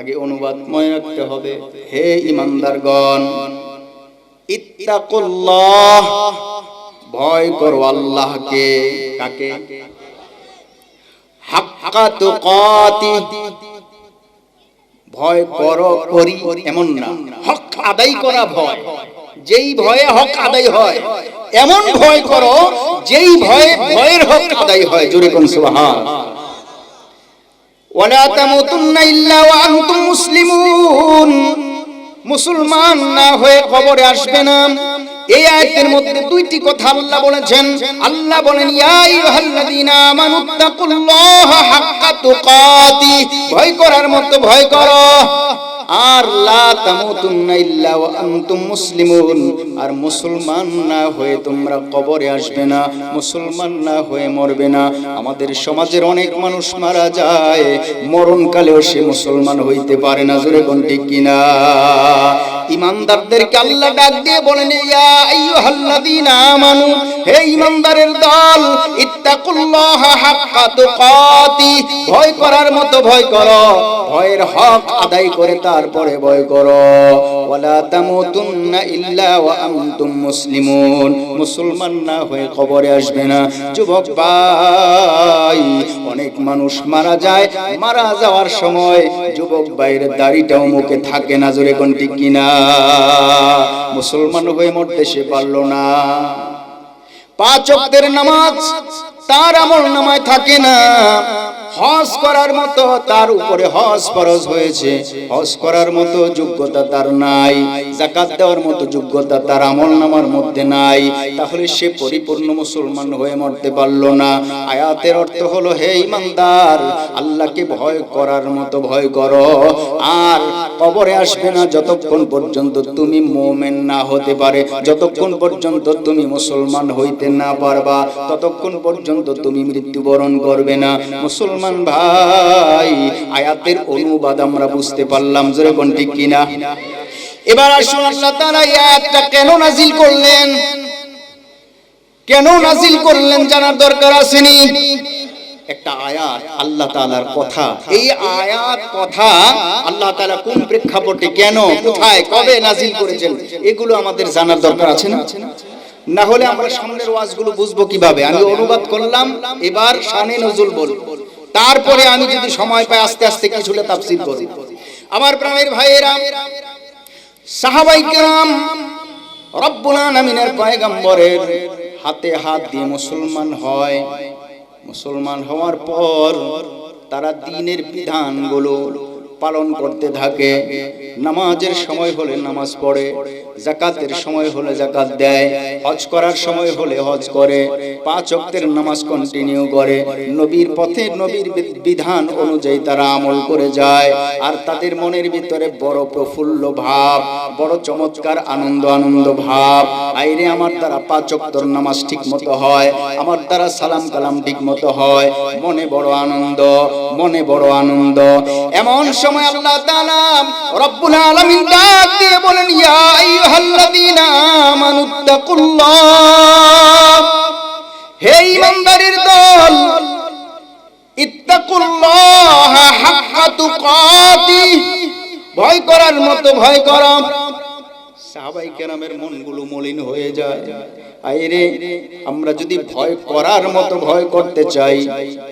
আগে অনুবাদ মনে রাখতে হবে। হে ঈমানদারগণ, ইত্তাকুল্লাহ, ভয় করো আল্লাহকে। কাকে? হাক্কা তুকাতি, ভয় করো করি এমন না, হক আদায় করা ভয়। যেই ভয়ে হক আদায় হয় এমন ভয় করো যেই ভয়ে ভয়ের হক আদায় হয়। জোরে কোন সুবহানাল্লাহ। ওয়ালা তামুতুন্না ইল্লা ওয়া আনতুম মুসলিমুন, মুসলমান না হয়ে কবরে আসবে না। এই আয়াতের মধ্যে দুইটি কথা আল্লাহ বলেছেন। আল্লাহ বলেন, ইয়া আইয়ুহাল্লাযীনা আমানুত্তাকুল্লাহা হাক্কা তুকাতি, ভয় করার মতো ভয় করো। আর লা তামুতুন্না ইল্লা ওয়া আনতুম মুসলিমুন, আর মুসলমান না হয়ে তোমরা কবরে আসবে না, মুসলমান না হয়ে মরবে না। আমাদের সমাজের অনেক মানুষ মারা যায়, মরণকালেও সে মুসলমান হইতে পারে না। জোরে কোন ঠিক কিনা? ঈমানদারদেরকে আল্লাহ ডাক দিয়ে বলেন, ইয়া আইয়ুহাল্লাযীনা আমানু, হে ঈমানদারের দল, ইত্তাকুল্লাহা হাক্কা তুকাতি, ভয় করার মতো ভয় করো, ভয়ের হক আদায় করে তারপরে ভয় করো। ওয়ালা তামুতুন্না ইল্লা ওয়া আনতুম মুসলিমুন, মুসলমান না হয়ে কবরে আসবে না। যুবক ভাই, অনেক মানুষ মারা যায়, মারা যাওয়ার সময় যুবক ভাইয়ের দাড়িটাও মুখে থাকে না। জোরে কোন ঠিক কিনা? মুসলমান হয়ে মরতে সে পারলো না। 5 ওয়াক্তের নামাজ তার আমল নামায় থাকে না। হজ করার মতো তার উপরে হজ ফরজ হয়েছে, হজ করার মতো যোগ্যতা তার নাই। যাকাত দেওয়ার মতো যোগ্যতা তার আমলনামার মধ্যে নাই। তাহলে সে পরিপূর্ণ মুসলমান হয়ে মরতে পারলো না। আয়াতের অর্থ হলো, হে ঈমানদার, আল্লাহকে ভয় করার মতো ভয় করো, আর কবরে আসবে না যতক্ষণ পর্যন্ত তুমি মুমিন না হতে পারে, যতক্ষণ পর্যন্ত তুমি মুসলমান হইতে না পারবা, ততক্ষণ পর্যন্ত তুমি মৃত্যুবরণ করবে না। মুসলমান ভাই, আয়াতের অনুবাদ আমরা বুঝতে পারলাম। জোরে কোন ঠিক কিনা? এবার আসুন আল্লাহ তাআলা এই আয়াতটা কেন নাজিল করলেন, কেন নাজিল করলেন জানার দরকার আসেনি? একটা আয়াত আল্লাহ তাআলার কথা, এই আয়াত কথা আল্লাহ তাআলা কোন প্রেক্ষাপটে, কেন, কোথায়, কবে নাজিল করেছেন, এগুলো আমাদের জানার দরকার আছে না? না হলে আমরা সামনের ওয়াজগুলো বুঝবো কিভাবে? আমি অনুবাদ করলাম, এবার শানে নজুল বলবো, তারপরে আমি যদি সময় পাই আস্তে আস্তে কিছুটা তাফসীর করব। আমার প্রাণের ভাইয়েরা, সাহাবায়ে কেরাম রব্বুল আলামিনের পয়গম্বরের হাতে হাত দিয়ে মুসলমান হয়। মুসলমান হওয়ার পর তারা দ্বীনের বিধানগুলো পালন করতে থাকে। নামাজের সময় হলে নামাজ পড়ে, যাকাতের সময় হলে যাকাত দেয়, হজ করার সময় হলে হজ করে, 5 ওয়াক্তের নামাজ কন্টিনিউ করে, নবীর পথে নবীর বিধান অনুযায়ী তারা আমল করে যায়। আর তাদের মনের ভিতরে বড় প্রফুল্ল ভাব, বড় চমৎকার আনন্দ ভাব। আইরে আমার দ্বারা 5 ওয়াক্তের নামাজ ঠিক মতো হয়, আমার দ্বারা সালাম কালাম ঠিক মতো হয়, মনে বড় আনন্দ, মনে বড় আনন্দ। এমন সময় আল্লাহ তাআলা রব্বুল আলামিন ডাক দিয়ে বলেন, ইয়া আইয়ুহাল্লাযীনা আমানুত্তাকুল্লাহ, হে ঈমানদারের দল, ইত্তাকুল্লাহা হাক্কা তুকাতিহ, ভয় করার মতো ভয় করো। সাহাবায়ে কেরামের মনগুলো মলিন হয়ে যায়। আইরে আমরা যদি ভয় করার মতো ভয় করতে চাই,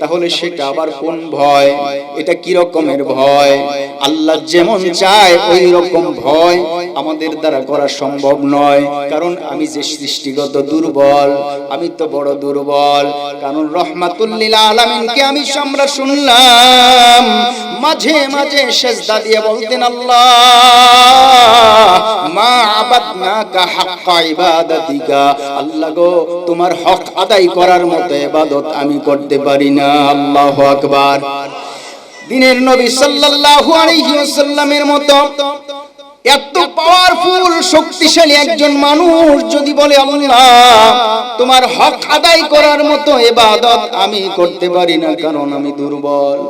তাহলে সেটা আবার কোন ভয়? এটা কি রকমের ভয়? আল্লাহ যেমন চায় ওই রকম ভয় আমাদের দ্বারা করা সম্ভব নয়। কারণ আমি যে সৃষ্টিগত দুর্বল, আমি তো বড় দুর্বল। কারণ রহমাতুল লিল আলামিনকে আমরা শুনলাম মাঝে মাঝে সিজদা দিয়ে বলতেন, আল্লাহ মা আবাদনাকা হাক্কা ইবাদাতিকা, আল্লাহ গো তোমার হক আদায় করার মতো ইবাদত আমি করতে পারি না। আল্লাহু আকবার। দিনের নবী সাল্লাল্লাহু আলাইহি ওয়াসাল্লামের মতো এত পাওয়ারফুল শক্তিশালী একজন মানুষ যদি বলে, আল্লাহ তোমার হক আদায় করার মতো ইবাদত আমি করতে পারি না, কারণ আমি দুর্বল।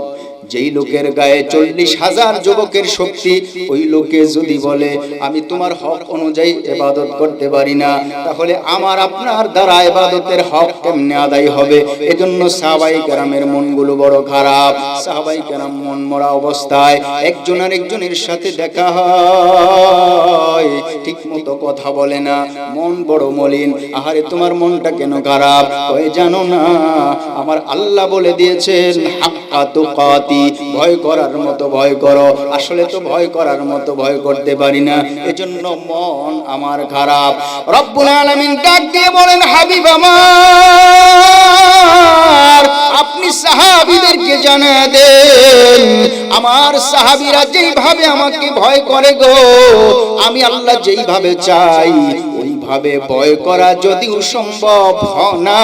যেই লোকের গায়ে 40,000 যুবকের শক্তি, ওই লোকে যদি বলে আমি তোমার হক অনুযায়ী ইবাদত করতে পারি না, তাহলে আমার আপনার দ্বারা ইবাদতের হক কেমনে আদায় হবে? এজন্য সাহাবায়ে কেরামের মনগুলো বড় খারাপ। সাহাবায়ে কেরাম মন মরা অবস্থায় একজন আরেকজনের সাথে দেখা হয়, ঠিক মতো কথা বলে না, মন বড় মলিন। আহারে তোমার মনটা কেন খারাপ? ওই জানো না আমার আল্লাহ বলে দিয়েছেন হাক্কা তুকাতি, ভয় করার মতো ভয় করো। আসলে তো ভয় করার মতো ভয় করতে পারি না, এজন্য মন আমার খারাপ। রব্বুল আলামিন ডাক দিয়ে বলেন, হাবিব আমার আপনি সাহাবীদেরকে জানিয়ে দেন, আমার সাহাবীরা যেইভাবে আমাকে ভয় করে গো, আমি আল্লাহ যেইভাবে চাই ওইভাবে ভয় করা যদিও সম্ভব না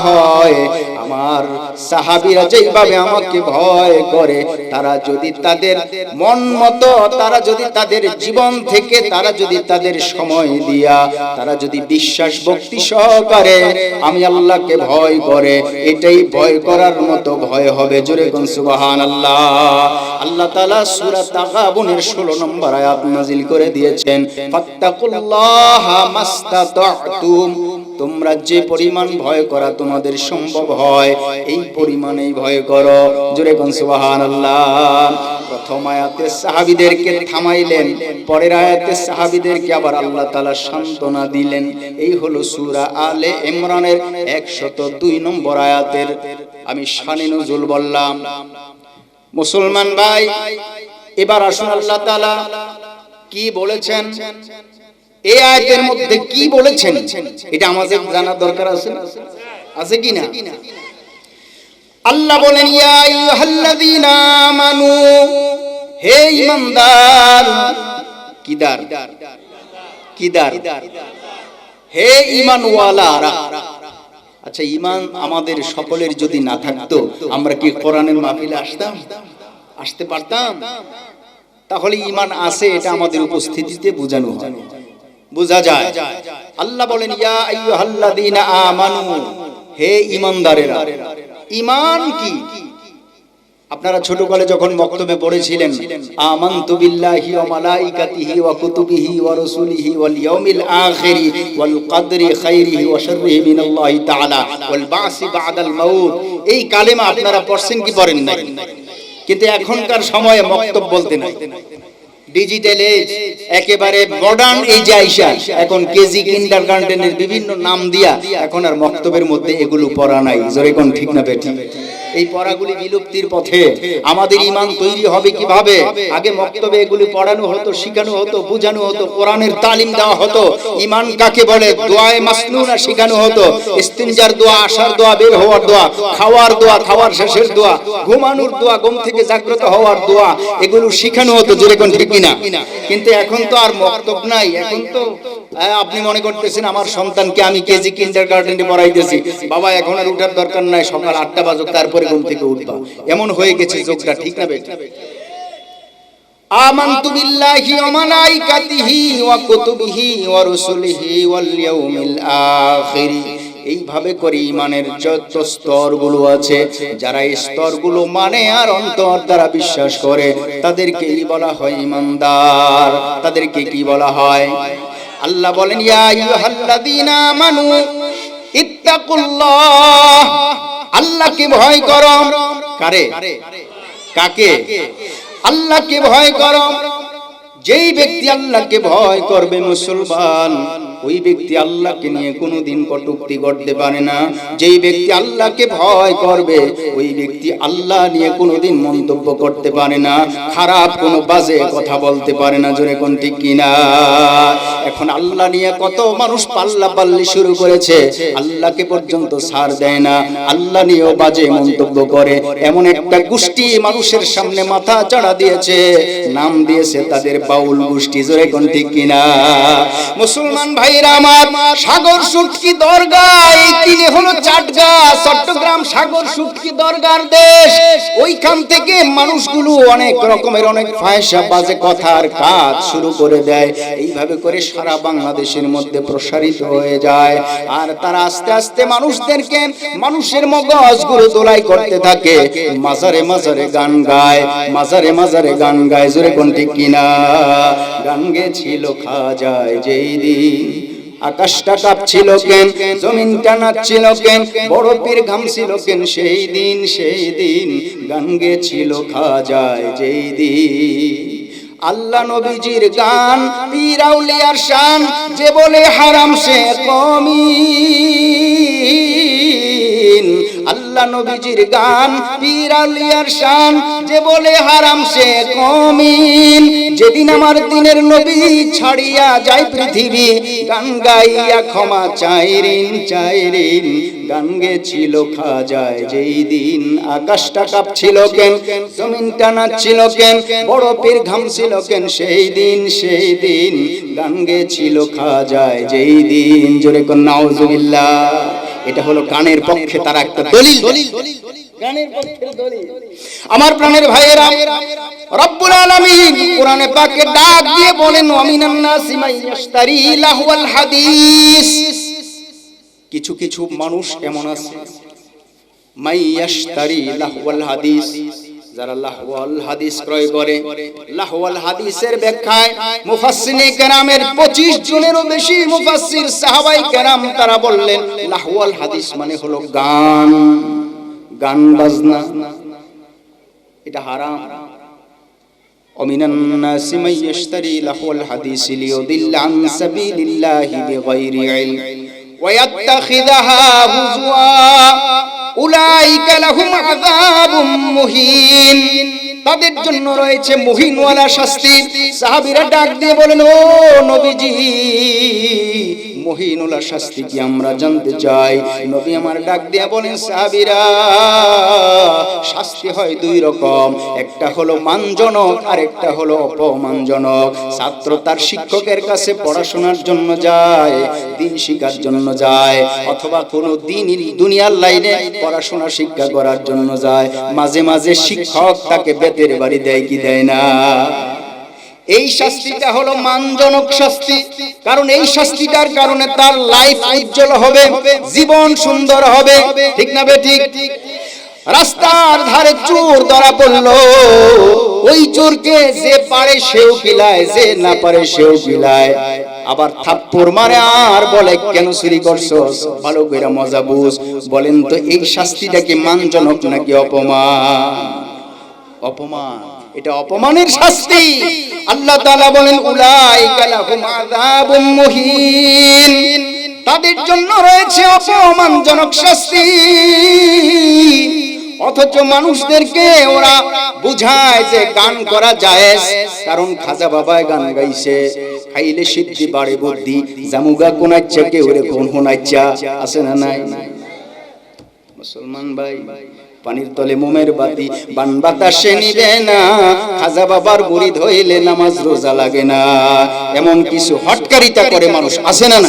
হয়, আমার সাহাবীরা যেইভাবে আমাকে ভয় করে, তারা যদি তাদের মন মতো, তারা যদি তাদের জীবন থেকে, তারা যদি তাদের সময় দিয়া, তারা যদি বিশ্বাস ভক্তি সহকারে আমি আল্লাহকে ভয় করে, এটাই ভয় করার মতো ভয় হবে। জোরে কোন সুবহানাল্লাহ। আল্লাহ তাআলা সূরা তাগাবুনের 16 নম্বর আয়াত নাযিল করে দিয়েছেন, ফাত্তাকুল্লাহা মাস্তাতা'তুম, তোমরা যে পরিমাণ ভয় করা তোমাদের সম্ভব হয় এই পরিমাণেই ভয় করো। জোরে কোন সুবহানাল্লাহ। প্রথম আয়াতে সাহাবীদেরকে থামাইলেন, পরের আয়াতে সাহাবীদেরকে আবার আল্লাহ তাআলা সান্ত্বনা দিলেন। এই হলো সূরা আলে ইমরানের 102 নম্বর আয়াতের আমি শানে নুজুল বললাম। মুসলমান ভাই, এবার আসুন আল্লাহ তাআলা কি বলেছেন, এই আয়াতের মধ্যে কি বলেছেন এটা আমাদের জানা দরকার আছে, আছে কি না? আল্লাহ বলেন, ইয়া আইয়ুহাল্লাযীনা আমানু, হে ঈমানদার, কিদার কিদার, হে ঈমানওয়ালারা। আচ্ছা, ঈমান আমাদের সকলের যদি না থাকতো, আমরা কি কোরআনের মাহফিলে আসতে পারতাম? তাহলে ঈমান আছে এটা আমাদের উপস্থিতিতে বোঝানো হয়, বোঝা যায়। আল্লাহ বলেন, ইয়া আইয়ুহাল্লাযীনা আমানু, হে ঈমানদারেরা। ঈমান কি? আপনারা ছোটকালে যখন মক্তবে পড়েছিলেন, আমানতু বিল্লাহি ওয়া মালাইকাতিহি ওয়া কুতুবিহি ওয়া রাসূলিহি ওয়াল ইয়াউমিল আখিরি ওয়াল কদরি খাইরিহি ওয়া শাররিহি মিনাল্লাহি তাআলা ওয়াল বা'সি বা'দাল মাউত। এই কালেমা আপনারা পড়ছেন কি পড়েন নাই? কিন্তু এখনকার সময়ে মক্তব বলতে নাই, ডিজিটাল এজ, একেবারে মডার্ন এই যে আইসা, এখন কেজি কিন্ডারগার্টেনের বিভিন্ন নাম দিয়া এখন আর মক্তবের মধ্যে এগুলো পড়া নাই। জোরে কোন ঠিক না বেঠিক? এই পড়াগুলি বিলুপ্তির পথে। আমাদের ঈমান তৈরি হবে কিভাবে? আগে মক্তবে এগুলি পড়ানো হতো, শেখানো হতো, বোঝানো হতো, কোরআনের তালিম দেওয়া হতো। ঈমান কাকে বলে দোয়ায়ে মাসনুনা শেখানো হতো, ইস্তিনজার দোয়া, আশার দোয়া, বের হওয়ার দোয়া, খাওয়ার দোয়া, খাওয়ার শেষের দোয়া, ঘুমানোর দোয়া, ঘুম থেকে জাগ্রত হওয়ার দোয়া, এগুলো শেখানো হতো। জোরে কোন ঠিক কিনা? কিন্তু এখন তো আর মক্তব নাই। এখন তো আপনি মনে করতেছেন আমার সন্তানকে আমি কেজি কিন্ডারগার্টেনে পড়াইতেছি, বাবা এখন আর উঠার দরকার নাই, সকাল 8টা বাজুক তারপরে ঘুম থেকে উঠবা, এমন হয়ে গেছে যোগটা। ঠিক না বেটা? আমানতু বিল্লাহি ওয়া মালাইকাতিহি ওয়া কুতুবিহি ওয়া রুসুলিহি ওয়াল ইয়াউমিল আখির। এইভাবে করে ঈমানের যত স্তরগুলো আছে, যারা এই স্তরগুলো মানে আর অন্তর দ্বারা বিশ্বাস করে, তাদেরকেই বলা হয় ঈমানদার। তাদেরকে কি বলা হয়? আল্লাহ বলেন ইয়া আইয়ুহাল্লাযীনা আমানু ইত্তাকুল্লাহ, আল্লাহকে ভয় করো। কারে? কাকে? আল্লাহকে ভয় করো। যেই ব্যক্তি আল্লাহকে ভয় করবে মুসলমান, ওই ব্যক্তি আল্লাহকে নিয়ে কোনোদিন কটূক্তি করতে পারে না। যেই ব্যক্তি আল্লাহকে ভয় করবে, ওই ব্যক্তি আল্লাহ নিয়ে কোনোদিন মন্তব্য করতে পারে না, খারাপ কোনো বাজে কথা বলতে পারে না। জোরে কোন ঠিক কিনা? এখন আল্লাহ নিয়ে কত মানুষ পাল্লা পাল্লি শুরু করেছে, আল্লাহকে পর্যন্ত ছাড় দেয় না, আল্লাহ নিয়েও বাজে মন্তব্য করে। এমন একটা গোষ্ঠী মানুষের সামনে মাথা চাড়া দিয়েছে, নাম দিয়েছে তাদের বাউল গোষ্ঠী। জোরে কোন ঠিক কিনা? মুসলমান ভাইরা আমার, সাগর সুটকি দরগা এই কিনে হলো চাটগা, চট্টগ্রাম সাগর সুটকি দরগার দেশ। ওইখান থেকে মানুষগুলো অনেক রকমের অনেক ফায়সা বাজে কথার কাজ শুরু করে দেয়। এইভাবে করে সারা বাংলাদেশের মধ্যে প্রসারিত হয়ে যায়। আর তারা আস্তে আস্তে মানুষদেরকে, মানুষের মগজগুলো দোলাই করতে থাকে। মাজারে মাজারে গান গায়, মাজারে মাজারে গান গায়। জোরে কোন ঠিক কিনা? গান গেছিল খাজায় যেই দিন, আকাশটা কাঁপছিল কেন, জমিনটা নাচছিল কেন, বড় পীর ঘামছিল কেন, সেই দিন সেই দিন গান গেছিল খাজায় যেই দিন। আল্লাহ নবীজির গান, পীর আউলিয়ার শান, যে বলে হারাম সে কমিন। আল্লাহ নবীজির গান, পীর আউলিয়ার শান, যে বলে হারাম সে কমিন। যেদিন আমার দিনের নবী ছাড়িয়া যায় পৃথিবী, গান গাইয়া ক্ষমা চাইরিন চাইরিন গান গেছিল খাজায় যেই দিন। আকাশটা কাঁপছিল কেন, জমিনটা নাচছিল কেন, বড় পীর ঘামছিল কেন, সেই দিন সেই দিন গান গেছিল খাজায় যেই দিন। জোরে কোন নাউজুবিল্লাহ। এটা হলো গানের পক্ষে তারা একটা দলিল। গানের পক্ষের দলিল। আমার প্রাণের ভাইয়েরা, রব্বুল আলামিন কোরআনে পাকে ডাক দিয়ে বলেন ওয়ামিনান নাসি মাইয়াশতারি লাহওয়াল হাদিস। কিছু কিছু মানুষ এমন আছে, মাইয়াশতারি লাহওয়াল হাদিস, যারা লাহওয়াল হাদিস ক্রয় করে। লাহওয়াল হাদিসের ব্যাখ্যায় মুফাসসিরে কেরামের 25 জনেরও বেশি মুফাসসির সাহাবায়ে কেরাম তারা বললেন লাহওয়াল হাদিস মানে হলো গান, গান বাজনা, এটা হারাম। ওমিনান নাসি মাইয়াশতারি লাহওয়াল হাদিস লিয়ুদিল্লা আন সাবিলিল্লাহি বিগাইরি ইলম ওয়া ইয়াত্তাখিযাহা হুজওয়া উলাইকা লাহুম আযাবুম মুহিন। তাদের জন্য রয়েছে মুহিনওয়ালা শাস্তি। সাহাবীরা ডাক দিয়ে বলেন ও নবীজি, মুহিনওয়ালা শাস্তি কি আমরা জানতে চাই। নবী আমার ডাক দিয়ে বলেন সাহাবীরা, শাস্তি হয় দুই রকম, একটা হলো মানজনক আর একটা হলো অপমানজনক। ছাত্র তার শিক্ষকের কাছে পড়াশোনার জন্য যায়, দিন শিক্ষার জন্য যায়, অথবা কোনো দুনিয়ার লাইনে পড়াশোনা শিক্ষা করার জন্য যায়। মাঝে মাঝে শিক্ষক তাকে বেতের বাড়ি দেয় কি দেয় না। এই শাস্তিটা হলো মানজনক শাস্তি, কারণ এই শাস্তিটার কারণে তার লাইফ উজ্জ্বল হবে, জীবন সুন্দর হবে। ঠিক না বেঠিক? রাস্তার ধারে চোর ধরা পড়লো, ওই চোরকে যে পারে সেও কিলায়, যে না পারে সেও কিলায়, আবার থাপ্পড় মারে আর বলে কেন চুরি করছস, ভালো করে মজা বুঝ। বলেন তো এই শাস্তিটা কি মানজনক নাকি অপমান? অপমান। এটা অপমানের শাস্তি। আল্লাহ তাআলা বলেন উলাইকা লাহুম আযাবুম মুহিন, তাদের জন্য রয়েছে অপমানজনক শাস্তি। অথচ মানুষদেরকে ওরা বুঝায় যে গান করা জায়েজ, কারণ খাজা বাবায় গান গাইছে, খাইলে সিদ্ধি বাড়ে বুদ্ধি, জামুগা কোনাচ্চা কেউ রে কোন হোনাচ্চা, আছে না নাই? মুসলমান ভাই, পানির তলে মোমের বাতি বান বাতাসে নিবে না, খাজা বাবার মুরিদ হইলে নামাজ রোজা লাগে না, এমন কিছু হটকারিতা করে মানুষ, আছে না না?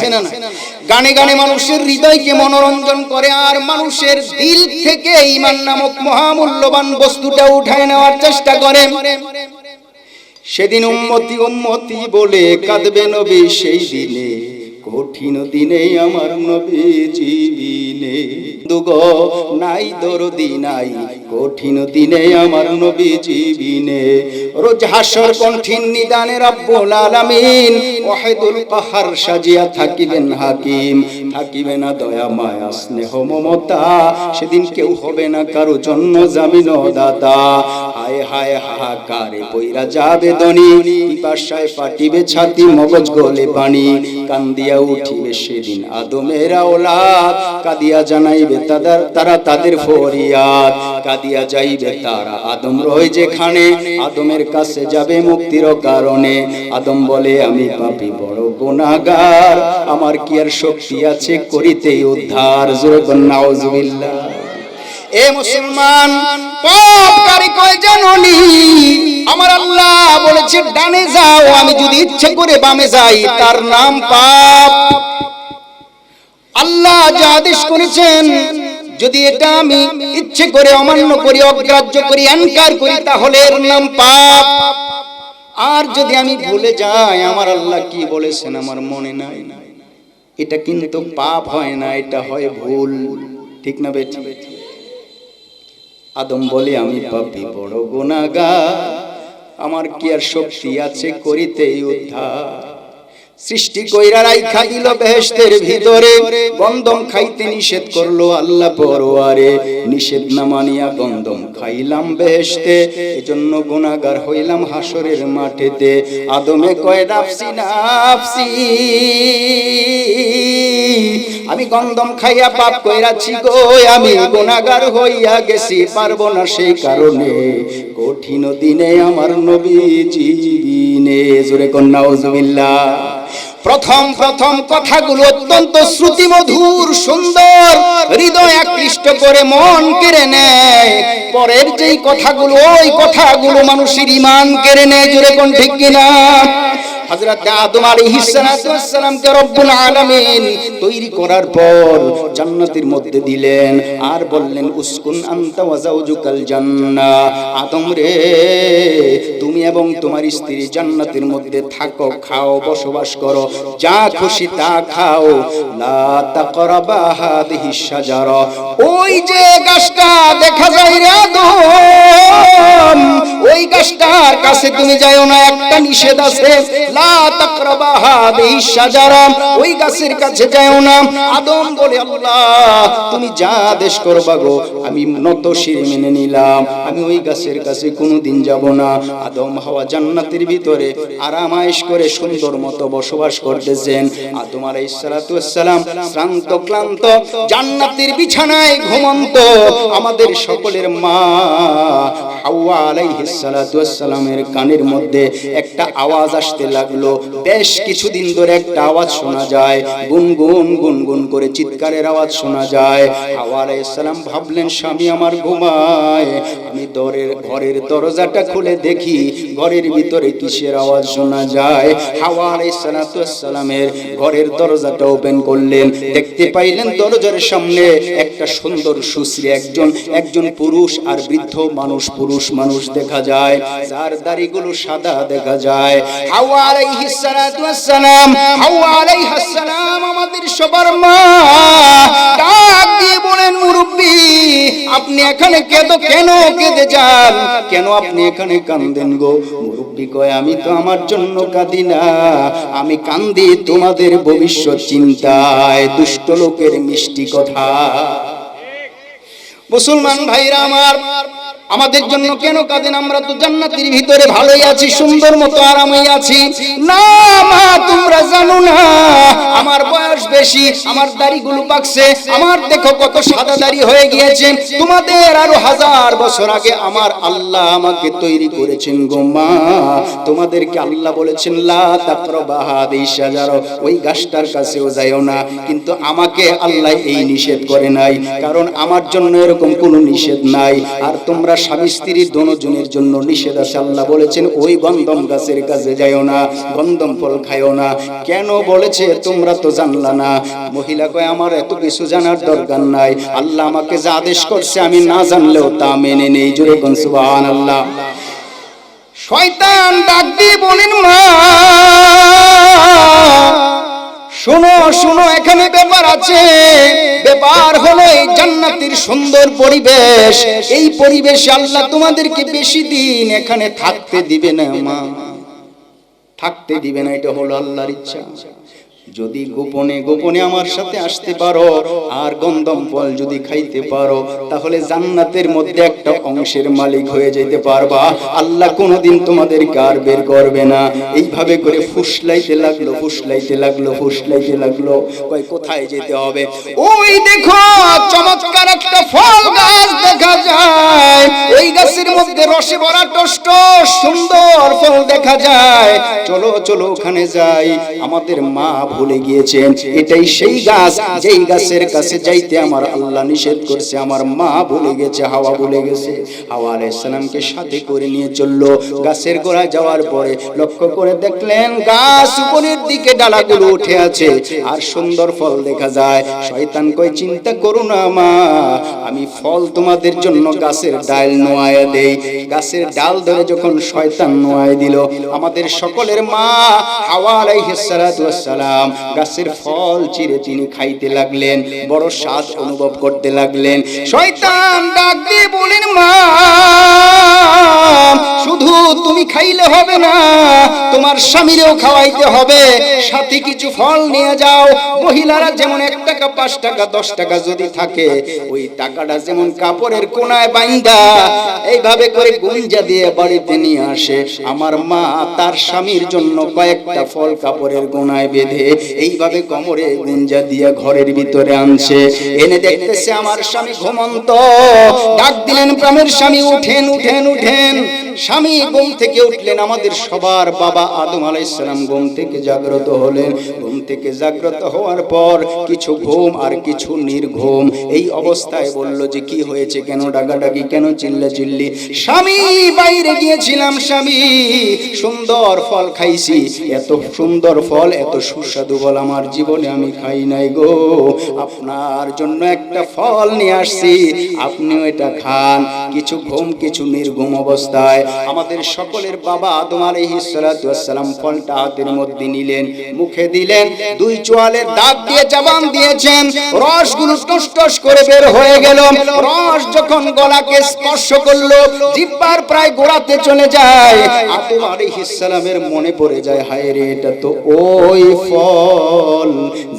গানে গানে মানুষের হৃদয়কে মনোরঞ্জন করে, আর মানুষের দিল থেকে ঈমান নামক মহামূল্যবান বস্তুটা উঠায় নেওয়ার চেষ্টা করে। সেদিন উম্মতি উম্মতি বলে কাঁদবে নবী, সেই দিনে কঠিন দিনে আমার নবী জীবিনে, দুগো নাই দরদি নাই কঠিন দিনে আমার নবী জীবিনে। রোজ হাসর কঠিন নিদানে রব্বুল আলামিন ওয়াহিদুল কাহার সাজিয়া থাকিবেন হাকিম, থাকিবে না দয়া মায়া স্নেহ মমতা, সেদিন কেউ হবে না কারো জন্য জামিন দাতা। হায় হায় হাহাকারে পইরা যাবে দনি, পিপাসায় ফাটিবে ছাতি মগজ গলে পানি, কান্দিয়া উঠিবে সেদিন আদমের আওলাদ, কাদিয়া জানাইবে তারা তাদের ফরিয়াদ, কাদিয়া যাইবে তারা আদম রয় যেখানে, আদমের কাছে যাবে মুক্তির কারণে। আদম বলে আমি পাপী বড় গুনাহগার, আমার কি আর শক্তি আছে করিতে উদ্ধার, জোরে বল নাউজুবিল্লাহ। এ মুসলমান, পাপকারী কয় জাননি, আমার আল্লাহ বলেছে ডানে যাও, আমি যদি ইচ্ছে করে বামে যাই তার নাম পাপ। আল্লাহ যা আদেশ করেছেন যদি এটা আমি ইচ্ছে করে অমান্য করি, অগ্রাহ্য করি, ইনকার করি, তাহলে এর নাম পাপ। আর যদি আমি ভুলে যাই আমার আল্লাহ কি বলেছেন আমার মনে নাই, এটা কিন্তু পাপ হয় না, এটা হয় ভুল, ঠিক না বেটি? আদম বলে আমি পাপী বড় গুনাহগার, আমার কি আর শক্তি আছে করিতে উদ্ধার। সৃষ্টি কইরা রাইখা দিল বেহেশতের ভিতরে, গন্ধম খাইতে নিষেধ করলো আল্লাহ পরওয়ারে, নিষেধ না মানিয়া গন্ধম খাইলাম বেহেশতে, এজন্য গুনাহগার হইলাম হাসরের মাঠেতে। আদমে কয় নাফসি নাফসি, আমি গন্ধম খাইয়া পাপ কইরাছি গো, আমি গুনাহগার হইয়া গেছি, পারবো না সেই কারণে কঠিন দিনে আমার নবী জীবিনে, জোরে কোন নাউজুবিল্লাহ। প্রথম প্রথম কথাগুলো অত্যন্ত শ্রুতিমধুর সুন্দর, হৃদয় আকৃষ্ট করে মন কেড়ে নেয়। পরের যেই কথাগুলো, ওই কথাগুলো মানুষের ঈমান কেড়ে নেয়, জোরে কোন ঠিক কিনা? হযরত আদম আলাইহিস সালাতু ওয়াস সালামকে রব্বুল আলামিন তৈরি করার পর জান্নাতের মধ্যে দিলেন, আর বললেন উসকুন আনতা ওয়া যাওজুকাল জান্নাহ, আদম রে তুমি এবং তোমার স্ত্রী জান্নাতের মধ্যে থাকো, খাও, বসবাস করো, যা খুশি তা খাও, লা তাকরাবা হাদিহিস শাজারা, ওই যে গাছটা দেখা যায় রে আদম, ওই গাছটার কাছে তুমি যাও না, একটা নিষেধ আছে, লা তাকরাবা হাদিহিস শাজারা, ওই গাছের কাছে যাও না। আদম বলে আল্লাহ তুমি যা আদেশ করবা গো, আমি নত শিরে মেনে নিলাম, আমি ওই গাছের কাছে কোনোদিন যাব না। আদম হাওয়া জান্নাতের ভিতরে আরাম আয়েশ করে সুন্দর মতো বসবাস করতেছেন। আদম আলাইহিস সালাতু ওয়াস সালাম শ্রান্ত ক্লান্ত জান্নাতের বিছানায় ঘুমন্ত, আমাদের সকলের মা হাওয়া আলাইহিস সালাতু ওয়াস সালামের কানের মধ্যে একটা আওয়াজ আসতে লাগলো। বেশ কিছুদিন ধরে একটা আওয়াজ শোনা যায়, গুনগুন গুনগুন করে চিৎকারের আওয়াজ শোনা যায়। হাওয়া আলাইহিস সালাম ভাবলেন স্বামী আমার ঘুমায়, আমি ঘরের দরজাটা খুলে দেখি ঘরের ভিতরে কিসের আওয়াজ শোনা যায়। হাওয়া আলাইহিস সালাতু ওয়াস সালামের ঘরের দরজাটা ওপেন করলেন, দেখতে পাইলেন দরজার সামনে একটা সুন্দর সুশ্রী একজন পুরুষ আর বৃদ্ধ মানুষ, পুরুষ মানুষ দেখা যায়, যার দাড়িগুলো সাদা দেখা যায়। হাওয়া আলাইহিস সালাতু ওয়াস সালাম, হাওয়া আলাইহিস সালাম আমাদের সবার মা, ডাক দিয়ে বলেন মুরব্বি আপনি এখানে কেন কেঁদে যান, কেন আপনি এখানে কাঁদেন গো? মুরব্বি কয় আমি তো আমার জন্য কাঁদি না, আমি কাঁদি তোমাদের ভবিষ্যৎ চিন্তায়, দুষ্ট লোকের মিষ্টি কথা। মুসলমান ভাইরা আমার, আমাদের জন্য কেন কাঁদেন? আমরা তো জান্নাতের ভিতরে ভালোই আছি, সুন্দর মতো আরামেই আছি। না মা, তোমরা জানো না, আমার বয়স বেশি, আমার দাড়িগুলো পাকছে, আমার দেখো কত সাদা দাড়ি হয়ে গিয়েছে। তোমাদের আরো 1000 বছর আগে আমার আল্লাহ আমাকে তৈরি করেছেন গো মা। তোমাদেরকে আল্লাহ বলেছেন লা তাকরাবা হাদিস শাজারা, ওই গাছটার কাছেও যাইও না, কিন্তু আমাকে আল্লাহ এই নিষেধ করে নাই, কারণ আমার জন্য এরকম কোনো নিষেধ নাই। আর তোমরা স্বামী স্ত্রী দোনোজনের জন্য নিষেধ আছে। আল্লাহ বলেছেন ওই গন্ধম গাছের কাছে যাইও না, গন্ধম ফল খাইও না। কেন বলেছে তোমরা তো জানলা না। মহিলা কয় আমার এত কিছু জানার দরকার নাই, আল্লাহ আমাকে যা আদেশ করছে আমি না জানলেও তা মেনে নেই। জোরে কোন সুবহানাল্লাহ। শয়তান ডাক দিয়ে বলেন মা শোনো শোনো, এখানে ব্যাপার আছে। ব্যাপার হলো এই জান্নাতের সুন্দর পরিবেশ, এই পরিবেশে আল্লাহ তোমাদেরকে বেশি দিন এখানে থাকতে দিবে না মা, থাকতে দিবে না। এটা হলো আল্লাহর ইচ্ছা। যদি গোপনে গোপনে আমার সাথে আসতে পারো আর গন্ধম ফল যদি খাইতে পারো, তাহলে জান্নাতের মধ্যে একটা অংশের মালিক হয়ে যেতে পারবা। আল্লাহ কোনোদিন তোমাদেরকে আর বের করবে না। এইভাবে করে ফুসলাইতে লাগলো, ফুসলাইতে লাগলো, ফুসলাইতে লাগলো। কই কোথায় যেতে হবে? ওই দেখো চমৎকার একটা ফল গাছ দেখা যায়, ওই গাছের মধ্যে রসে ভরা টষ্ট সুন্দর ফল দেখা যায়। চলো চলো ওখানে যাই। আমাদের মা ভুলে গিয়েছেন এটাই সেই গাছ যেই গাছের কাছে যাইতে আমার আল্লাহ নিষেধ করছে। আমার মা ভুলে গেছে, হাওয়া ভুলে গেছে। হাওয়া আলাইহিস সালামকে সাথে করে নিয়ে চললো। গাছের গোড়ায় যাওয়ার পরে লক্ষ্য করে দেখলেন গাছ উপরের দিকে ডালাগুলো উঠে আছে আর সুন্দর ফল দেখা যায়। শয়তান কয় চিন্তা করো না মা, আমি ফল তোমাদের জন্য গাছের ডাল নোয়ায় দেই। গাছের ডাল ধরে যখন শয়তান নোয়ায় দিল, আমাদের সকলের মা হাওয়া আলাইহিস সালাতু ওয়াস সালাম গাছের ফল চিরে তিনি খাইতে লাগলেন, বড় স্বাদ অনুভব করতে লাগলেন। শয়তান ডাক দিয়ে বলেন মা শুধু তুমি খাইলে হবে না, তোমার স্বামীরেও খাওয়াইতে হবে, সাথে কিছু ফল নিয়ে যাও। মহিলারা যেমন 1 টাকা 5 টাকা 10 টাকা যদি থাকে, ওই টাকাটা যেমন কাপড়ের কোনায় বাইন্দা এইভাবে করে গুঞ্জা দিয়ে বাড়িতে নিয়ে আসে, আমার মা তার স্বামীর জন্য কয়েকটা ফল কাপড়ের কোনায় বেঁধে এইভাবে কোমরে গুঞ্জা দিয়ে ঘরের ভিতরে আনছে। এনে দেখতেছে আমার স্বামী ঘুমন্ত। ডাক দিলেন প্রাণের স্বামী উঠেন উঠেন উঠেন। স্বামী ঘুম থেকে উঠলেন। আমাদের সবার বাবা আদম আলাইহিস সালাম ঘুম থেকে জাগ্রত হলেন। ঘুম থেকে জাগ্রত হওয়ার পর কিছু ঘুম আর কিছু নির্ঘুম। এই অবস্থায় বলল যে কি হয়েছে, কেন ডাকাডাকি, কেন চিল্লাচিল্লি? স্বামী বাইরে গিয়েছিলাম স্বামী, সুন্দর ফল খাইছি, এত সুন্দর ফল এত সুস্বাদু ফল আমার জীবনে আমি খাই নাই গো। আপনার জন্য একটা ফল নিয়ে আসছি, আপনিও এটা খান। কিছু ঘুম কিছু নির্ঘুম অবস্থায় আমাদের সকলের বাবা আদম আলাইহিস সালাতু ওয়াস সালাম ফলটা হাতের মধ্যে নিলেন, মুখে দিলেন, 2 চোয়ালের দাগ দিয়ে জবান দিয়েছেন, রসগুলো টস টস করে বের হয়ে গেল। রস যখন গলাকে স্পর্শ করলো, জিহ্বার প্রায় গোড়াতে চলে যায়। আদম আলাইহিস সালামের মনে পড়ে যায়, হায় রে, এটা তো ওই ফল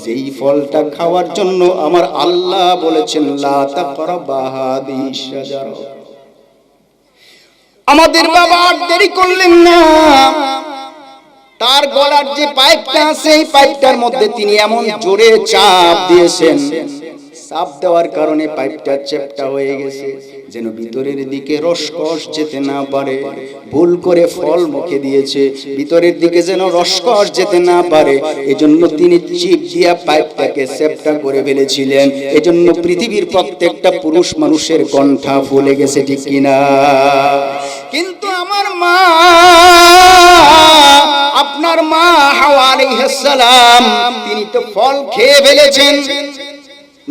যেই ফলটা খাওয়ার জন্য আমার আল্লাহ বলেছেন লা তাকরাবা হাদিস শাজারা। আমাদের বাবা আর দেরি করলেন না, তার গলার যে পাইপটা আছে এই পাইপটার মধ্যে তিনি এমন জোরে চাপ দিয়েছেন, চাপ দেওয়ার কারণে পাইপটা চেপটা হয়ে গেছে, যেন ভিতরের দিকে রসকস যেতে না পারে। ভুল করে ফল মুখে দিয়েছে, ভিতরের দিকে যেন রসকস যেতে না পারে, এজন্য তিনি চিপ দিয়া পাইপটাকে চেপটা করে ফেলেছিলেন। এজন্য পৃথিবীর প্রত্যেকটা পুরুষ মানুষের কণ্ঠা ফুলে গেছে, ঠিক কিনা? কিন্তু আমার মা, আপনার মা হাওয়া আলাইহিস সালাম, তিনি তো ফল খেয়ে ফেলেছেন।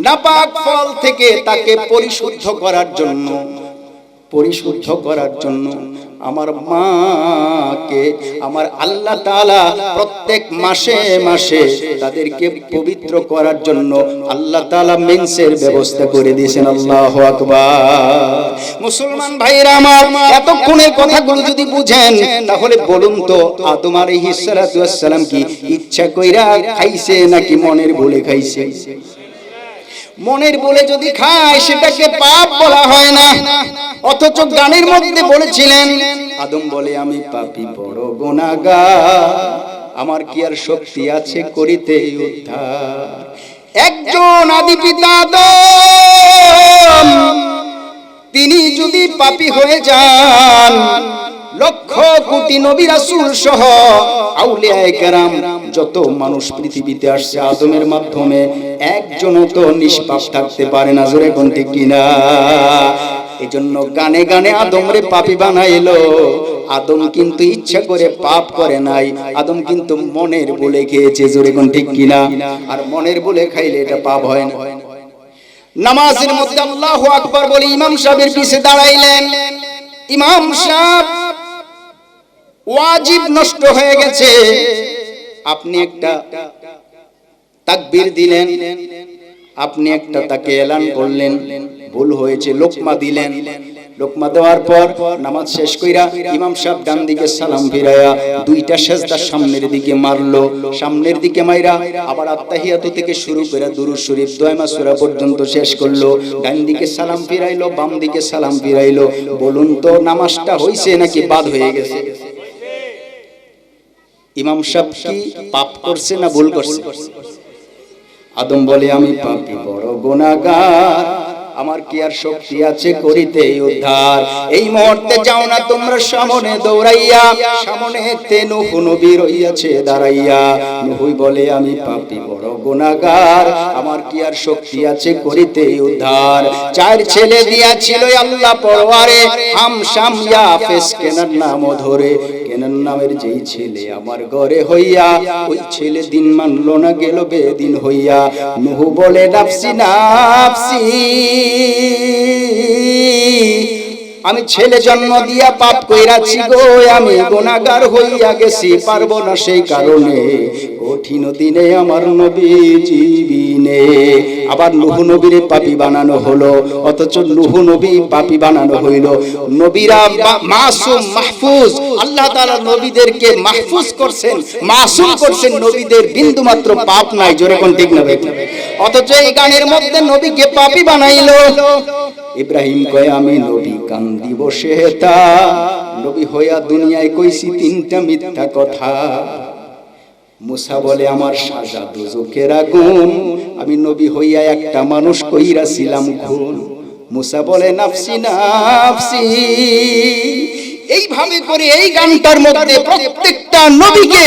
নাপাক ফল থেকে তাকে পরিশুদ্ধ করার জন্য, পরিশুদ্ধ করার জন্য আমার মাকে আমার আল্লাহ তাআলা প্রত্যেক মাসে মাসে তাদেরকে পবিত্র করার জন্য আল্লাহ তাআলা মেন্সের ব্যবস্থা করে দিয়েছেন। আল্লাহু আকবার। মুসলমান ভাইরা আমার, এতক্ষণের কথাগুলো যদি বুঝেন তাহলে বলুন তো আদম আলাইহিস সালাতু ওয়াস সালাম কি ইচ্ছা কইরা খাইছে নাকি মনের ভুলে খাইছে? মনের বলে যদি খায় সেটাকে পাপ বলা হয় না। ও অথচ গানের মধ্যে বলেছিলেন, আদম বলে আমি পাপী বড় গুনাহগার, আমার কি আর শক্তি আছে করিতে উদ্ধার। একজন আদি পিতা আদম, তিনি যদি পাপী হয়ে যান, লক্ষ কোটি নবী রাসূল সহ আউলিয়ায়ে কেরাম যত মানুষ পৃথিবীতে আসছে আদমের মাধ্যমে, একজনও তো নিষ্পাপ থাকতে পারে না। জোরে কোন ঠিক কিনা? এজন্য গানে গানে আদমরে পাপী বানাইলো। আদম কিন্তু ইচ্ছা করে পাপ করে নাই, আদম কিন্তু মনের বলে খেয়েছে। জোরে কোন ঠিক কিনা? আর মনের বলে খাইলে এটা পাপ হয় না। নামাজের মধ্যে আল্লাহু আকবার বলে ইমাম সাহেবের পিছে দাঁড়াইলেন, ইমাম সাহেব ওয়াজিব নষ্ট হয়ে গেছে, আপনি একটা তাকবীর দিলেন, আপনি একটা তাকে এলান করলেন, ভুল হয়েছে, লোকমা দিলেন। লোকমা দেওয়ার পর নামাজ শেষ কইরা ইমাম সাহেব ডান দিকে সালাম ফিরায়া দুইটা সেজদা সামনের দিকে মারলো। সামনের দিকে মাইরা আবার আত্তাহিয়াত থেকে শুরু করে দুরূদ শরীফ দোয়া সূরা পর্যন্ত শেষ করলো। ডান দিকে সালাম ফিরাইলো, বাম দিকে সালাম ফিরাইলো। বলুন তো নামাজটা হইছে নাকি বাদ হয়ে গেছে? ইমাম সাহেব কি পাপ করছে না ভুল করছে? আদম বলে আমি পাপী বড় গুনাহগার, আমার কি আর শক্তি আছে করিতে উদ্ধার। এই মুহূর্তে যাও না তোমরা সামনে দৌড়াইয়া, সামনেতে নূহ নবী রইয়াছে দাঁড়াইয়া। নূহ বলে আমি পাপী বড় গুনাহগার, আমার কি আর শক্তি আছে করিতে উদ্ধার। চার ছেলে দিয়াছিল আল্লাহ পরওয়ারে, হাম শাম ইয়াফেস কেনান নাম ধরে। কেনান নামের যেই ছেলে আমার ঘরে হইয়া, ওই ছেলে দিন মানলো না গেল বেদিন হইয়া। নূহ বলে নাফসি নাফসি, আমি ছেলে জন্ম দিয়া পাপ কইরাছি গো, আমি গুনাহগার হইয়া গেছি, পারবো না সেই কারণে কঠিন দিনে আমার নবী জীবিনে। আবার নূহ নবীরে পাপী বানানো হলো, অথচ নূহ নবী পাপী বানানো হইল। নবীরা মাসুম মাহফুজ, আল্লাহ তাআলা নবীদেরকে মাহফুজ করছেন, মাসুম করছেন, নবীদের বিন্দু মাত্র পাপ নাই। জোরে কোন ঠিক না? অথচ এই গানের মধ্যে নবীকে পাপী বানাইলো। ইব্রাহিম কয় আমি নবী কান্দি বসে হেতা, নবী হইয়া দুনিয়ায় কইছি তিনটা মিথ্যা কথা। মুসা বলে আমার সাজা দোজখের আগুন, আমি নবী হইয়া একটা মানুষ কইরাছিলাম খুন। মুসা বলে নাফসি নাফসি। এইভাবে করে এই গানটার মধ্যে প্রত্যেকটা নবীকে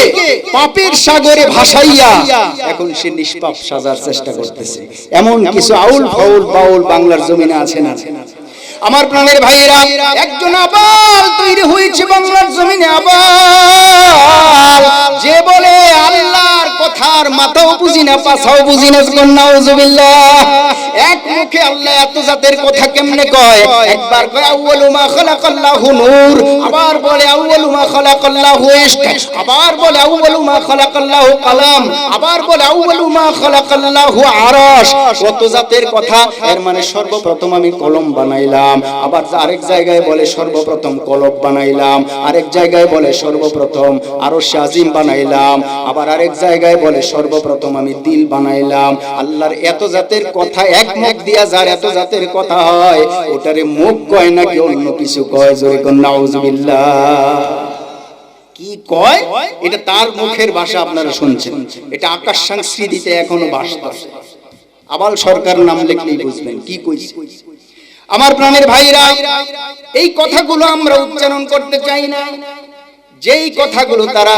পাপের সাগরে ভাসাইয়া এখন সে নিষ্পাপ সাজার চেষ্টা করতেছে। এমন কিছু আউল ফাউল বাউল বাংলার জমিনে আছে না? আমার প্রাণের ভাইয়েরা, একজন আবাল তৈরি হয়েছে বাংলার জমিনে, আবাল যে বলে আল্লাহর কথার মাথাও বুঝি না পাছাও বুঝি না। নাউজুবিল্লাহ। এক মুখে আল্লাহ এত জাতের কথা কেমনে কয়? একবার কয় আউয়ালু মা খালাকাল্লাহু নূর, আবার বলে আউয়ালু মা খালাকাল্লাহু ইশক, আবার বলে আউয়ালু মা খালাকাল্লাহু কালাম, আবার বলে আউয়ালু মা খালাকাল্লাহু আরশ। কত জাতের কথা। এর মানে সর্বপ্রথম আমি কলম বানাইলাম, আবার আরেক জায়গায় বলে সর্বপ্রথম কলব বানাইলাম, আরেক জায়গায় বলে সর্বপ্রথম আরশ আজিম বানাইলাম, আবার আরেক জায়গায় বলে সর্বপ্রথম আমি দিল বানাইলাম। আল্লাহর এত জাতের কথা এক মুখ দিয়া যার এত জাতের কথা হয়, ওটারে মুখ কয় নাকি অন্য কিছু কয়? জোরে কোন নাউজুবিল্লাহ। কি কয়? এটা তার মুখের ভাষা, আপনারা শুনছেন। এটা আকাশ সংস্কৃতিতে এখনো বাস্তব। আবাল সরকার নাম লিখলেই বুঝবেন কি কইছে। আমার প্রাণের ভাইরা, এই কথাগুলো আমরা উচ্চারণ করতে চাই না। যেই কথাগুলো তারা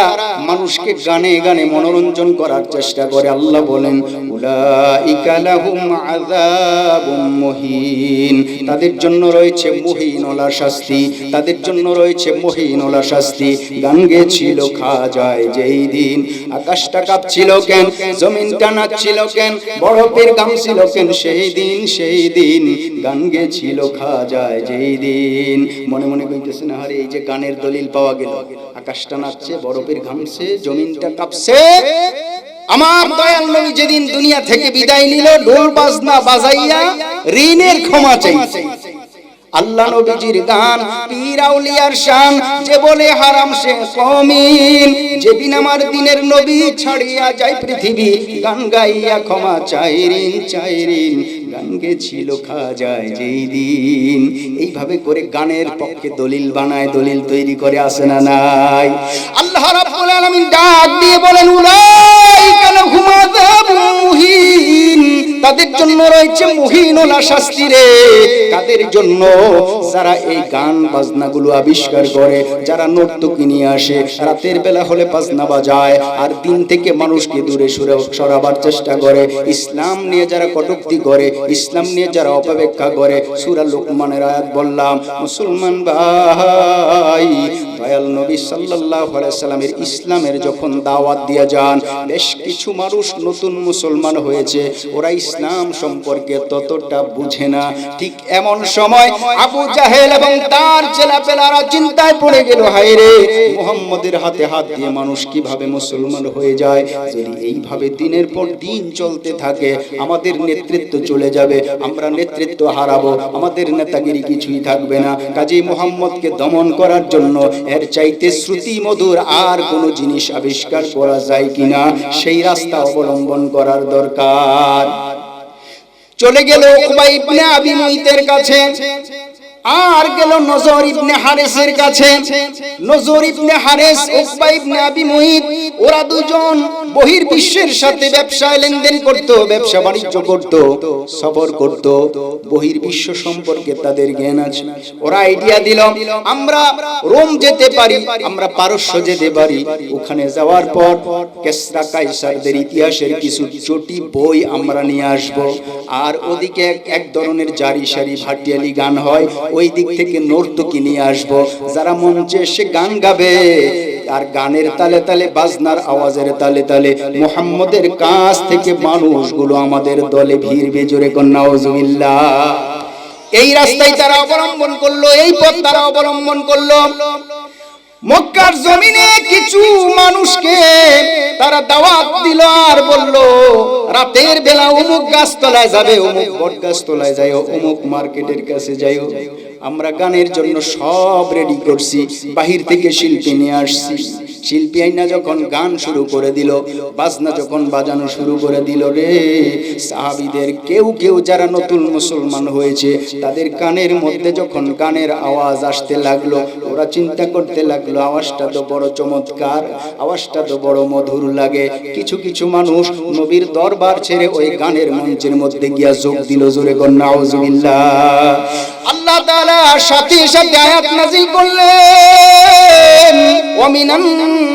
মানুষকে গানে গানে মনোরঞ্জন করার চেষ্টা করে, আল্লাহ বলেন উলাইকা লাহুম আযাবুম মুহিন, তাদের জন্য রয়েছে মুহিনওয়ালা শাস্তি, তাদের জন্য রয়েছে মুহিনওয়ালা শাস্তি। গান গেছিল খাজায় যেই দিন, আকাশটা কাঁপছিল কেন, জমিনটা নাচছিল কেন, বরফের গামছিল কেন, সেই দিন সেই দিন গান গেছিল খাজায় যেই দিন। মনে মনে কইতেছেন আরে এই যে গানের দলিল পাওয়া গেল, আকাশটা নাচছে, বরফের ঘামছে, জমিনটা কাঁপছে। আমার দয়াল নবী যেদিন দুনিয়া থেকে বিদায় নিল, ঢোল বাজনা বাজাইয়া ঋণের ক্ষমা চাইছে। আল্লাহ নবীজির গান, পীর আউলিয়ার শান, যে বলে হারাম সে কমিন। যেদিন আমার দিনের নবী ছাড়িয়া যায় পৃথিবী, গান গাইয়া ক্ষমা চাই ঋণ চাই ঋণ। গান গেছিল খাজায় যেই দিন। এই এইভাবে করে গানের পক্ষে দলিল বানায়, দলিল তৈরি করে, আসে না নাই? আল্লাহ রাব্বুল আলামিন ডাক দিয়ে বলেন উলাইকা লাহুম আযাবুম মুহিন, তাদের জন্য রয়েছে মুহিনুল শাস্তি রে। তাদের জন্য যারা এই গান বাজনাগুলো আবিষ্কার করে, যারা নর্তকী নিয়ে আসে, রাতের বেলা হলে বাজনা বাজায় আর দিন থেকে মানুষকে দূরে সরাবার চেষ্টা করে, ইসলাম নিয়ে যারা কটূক্তি করে, ইসলাম নিয়ে যারা অপব্যাখ্যা করে। সূরা লুকমানের আয়াত বললাম, মুসলমান ভাই, দয়াল নবী সাল্লাল্লাহু আলাইহি সাল্লামের ইসলামের যখন দাওয়াত দিয়ে যান, বেশ কিছু মানুষ নতুন মুসলমান হয়েছে, ওরা ইসলাম সম্পর্কে ততটা বুঝে না। ঠিক এমন সময় আবু জাহেল এবং তার ছেলেপেলারা চিন্তায় পড়ে গেল, হায় রে, মুহাম্মদের হাতে হাত দিয়ে মানুষ কিভাবে মুসলমান হয়ে যায়? যদি এইভাবে দিনের পর দিন চলতে থাকে, আমাদের নেতৃত্ব চলে যাবে, আমরা নেতৃত্ব হারাবো, আমাদের নেতাগিরি কিছুই থাকবে না। কাজেই মুহাম্মদকে দমন করার জন্য এর চাইতে শ্রুতি মধুর আর কোনো জিনিস আবিষ্কার করা যায় কিনা, সেই রাস্তা অবলম্বন করার দরকার। চলে গেল উকবা ইবনে আবি মুইতের কাছে, আর গেল নজর ইবনে হারিসের কাছে। নজর ইবনে হারিস, উকবা ইবনে আবি মুইত, ওরা দুজন বহির্বিশ্বের সাথে ব্যবসায় লেনদেন করত, ব্যবসা বাণিজ্য করত, সফর করত, বহির্বিশ্ব সম্পর্কে তাদের জ্ঞান আছে। ওরা আইডিয়া দিল, আমরা রোম যেতে পারি, আমরা পারস্য যেতে পারি, ওখানে যাওয়ার পর কেসরা কাইসারদের ইতিহাসের কিছু চটি বই আমরা নিয়ে আসব, আর ওদিকে এক ধরনের জারি সারি ভাটিয়ালি গান হয়, ওই দিক থেকে নর্তকী নিয়ে আসবো, যারা মঞ্চে এসে গান গাবে, আর গানের তালে তালে, বাজনার আওয়াজের তালে তালে মুহাম্মদের কাছ থেকে মানুষগুলো আমাদের দলে ভিড়বে। জোরে কোন নাউজুবিল্লাহ। এই রাস্তায় তারা অবলম্বন করলো, এই পথ তারা অবলম্বন করলো। মক্কার জমিনে কিছু মানুষকে তারা দাওয়াত দিল আর বলল, রাতের বেলা অমুক গাছতলায় যাবে, অমুক বট গাছতলায় যাইও, অমুক মার্কেটের কাছে যাইও, আমরা গানের জন্য সব রেডি করছি, বাহির থেকে শিল্পী নিয়ে আসছি। শিল্পী আইনা যখন গান শুরু করে দিল, বাজনা যখন বাজানো শুরু করে দিল রে, সাহাবীদের কেউ কেউ যারা নতুন মুসলমান হয়েছে, তাদের কানের মধ্যে যখন গানের আওয়াজ আসতে লাগলো, ওরা চিন্তা করতে লাগলো, আওয়াজটা তো বড় চমৎকার, আওয়াজটা তো বড় মধুর লাগে। কিছু কিছু মানুষ নবীর দরবার ছেড়ে ওই গানের মঞ্চের মধ্যে গিয়া যোগ দিল। জোরে কোন নাউজুবিল্লাহ। আল্লাহ তাআলা সাথে সাথে আয়াত নাযিল করলেন, ওয়া মিনান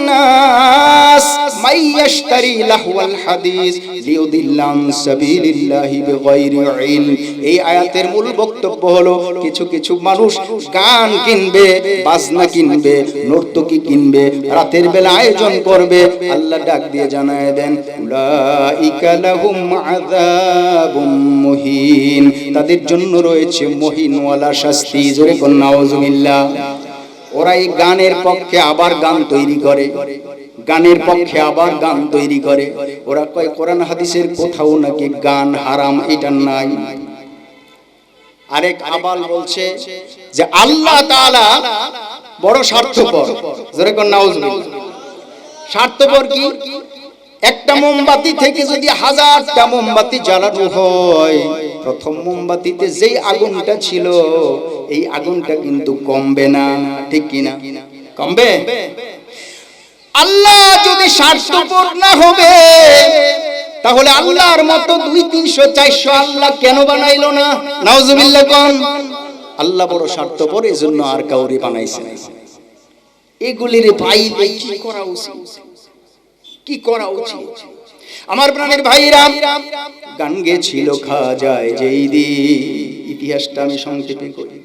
নাস মাই ইয়াশতারি লাহওয়াল হাদিস লিয়ুদিল্লা আন সাবিলিল্লাহি বিগাইরি ইলম। এই আয়াতের মূল বক্তব্য হলো, কিছু কিছু মানুষ গান কিনবে, বাজনা কিনবে, নর্তকী কিনবে, রাতের বেলা আয়োজন করবে। আল্লাহ ডাক দিয়ে জানায় দেন, উলাইকা লাহুম আযাবুম মুহিন, তাদের জন্য রয়েছে মহিনওয়ালা শাস্তি। জোরে কোন নাউজুবিল্লাহ। ওরা এই গানের পক্ষে আবার গান তৈরি করে, গানের পক্ষে আবার গান তৈরি করে। ওরা কয় কোরআন হাদিসের কোথাও নাকি গান হারাম, এটা নাই। আরেক আবাল বলছে যে আল্লাহ তাআলা বড় স্বার্থপর। জোরে কোন নাউজুবিল্লাহ। স্বার্থপর কি? একটা মোমবাতি থেকে যদি 1000টা মোমবাতি জ্বালানো হয়, প্রথম মোমবাতিতে যেই আগুনটা ছিল, এই আগুনটা কিন্তু কমবে না, ঠিক কিনা? কমবে? আল্লাহ যদি স্বার্থপর না হবে, তাহলে আল্লাহর মতো 200, 300, 400 আল্লাহ কেন বানাইলো না? নাউজুবিল্লাহ কোন। আল্লাহ বড় স্বার্থপর, এজন্য আর কাউরে বানাইছে। এগুলির ভাই কি করা উচিত, কি করা উচিত? আমার প্রাণের ভাইরা, গান গেছিল খাজায় যেই দিন, ইতিহাসটা আমি সংক্ষেপে করি।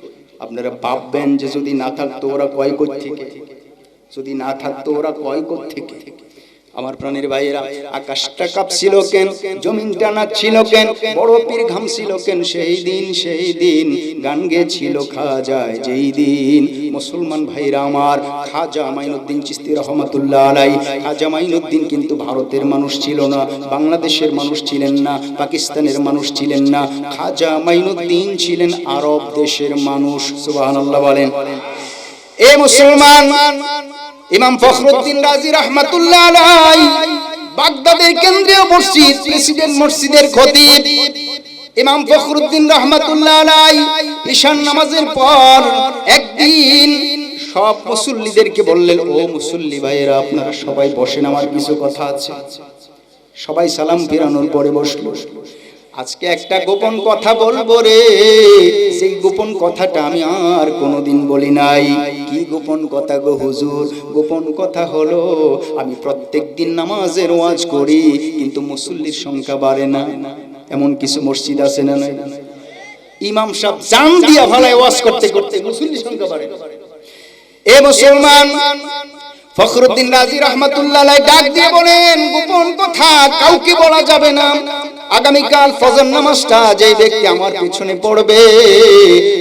আপনারা ভাববেন যে যদি না থাকতো ওরা কয় কোথা থেকে, যদি না থাকতো ওরা কয় কোথা থেকে। আমার প্রাণের ভাইয়েরা, আকাশটা কাঁপছিল কেন, জমিনটা নাচছিল কেন, বড় পীর ঘামছিল কেন? সেই দিন, সেই দিন গান গেছিল খাজায় যেই দিন। মুসলমান ভাইরা আমার, খাজা মাইনুদ্দিন চিশতি রহমাতুল্লাহ আলাইহি, খাজা মাইনুদ্দিন কিন্তু ভারতের মানুষ ছিল না, বাংলাদেশের মানুষ ছিলেন না, পাকিস্তানের মানুষ ছিলেন না। খাজা মাইনুদ্দিন ছিলেন আরব দেশের মানুষ। সুবহানাল্লাহ বলেন। এ মুসলমান, ইমাম ফখরুদ্দিন রাজি রাহমাতুল্লাহ আলাইহি বাগদাদের কেন্দ্রীয় মসজিদ, প্রেসিডেন্ট মসজিদের খতিব, ইমাম ফখরুদ্দিন রাহমাতুল্লাহ আলাইহি ঈশার নামাজের পর একদিন সব মুসল্লিদেরকে বললেন, ও মুসল্লি ভাইয়েরা, আপনারা সবাই বসেন, আমার কিছু কথা আছে। সবাই সালাম ফিরানোর পরে বসলো। আজকে একটা গোপন কথা বলবো রে, সেই গোপন কথাটা আমি আর কোনোদিন বলি নাই। কি গোপন কথা গো হুজুর? গোপন কথা হলো, আমি প্রত্যেক দিন নামাজের ওয়াজ করি, কিন্তু মুসল্লির সংখ্যা বাড়ে না। এমন কিছু মসজিদ আছে না? ইমাম সাহেব জান দিয়া ভালায় ওয়াজ করতে করতে মুসল্লির সংখ্যা বাড়ে না। এ মুসলমান, ফখরুদ্দিন রাজি রাহমাতুল্লাহ আলাইহি ডাক দিয়ে বলেন, গোপন কথা কাউকে বলা যাবে না। আগামীকাল ফজর নামাজটা যেই ব্যক্তি আমার পিছনে পড়বে,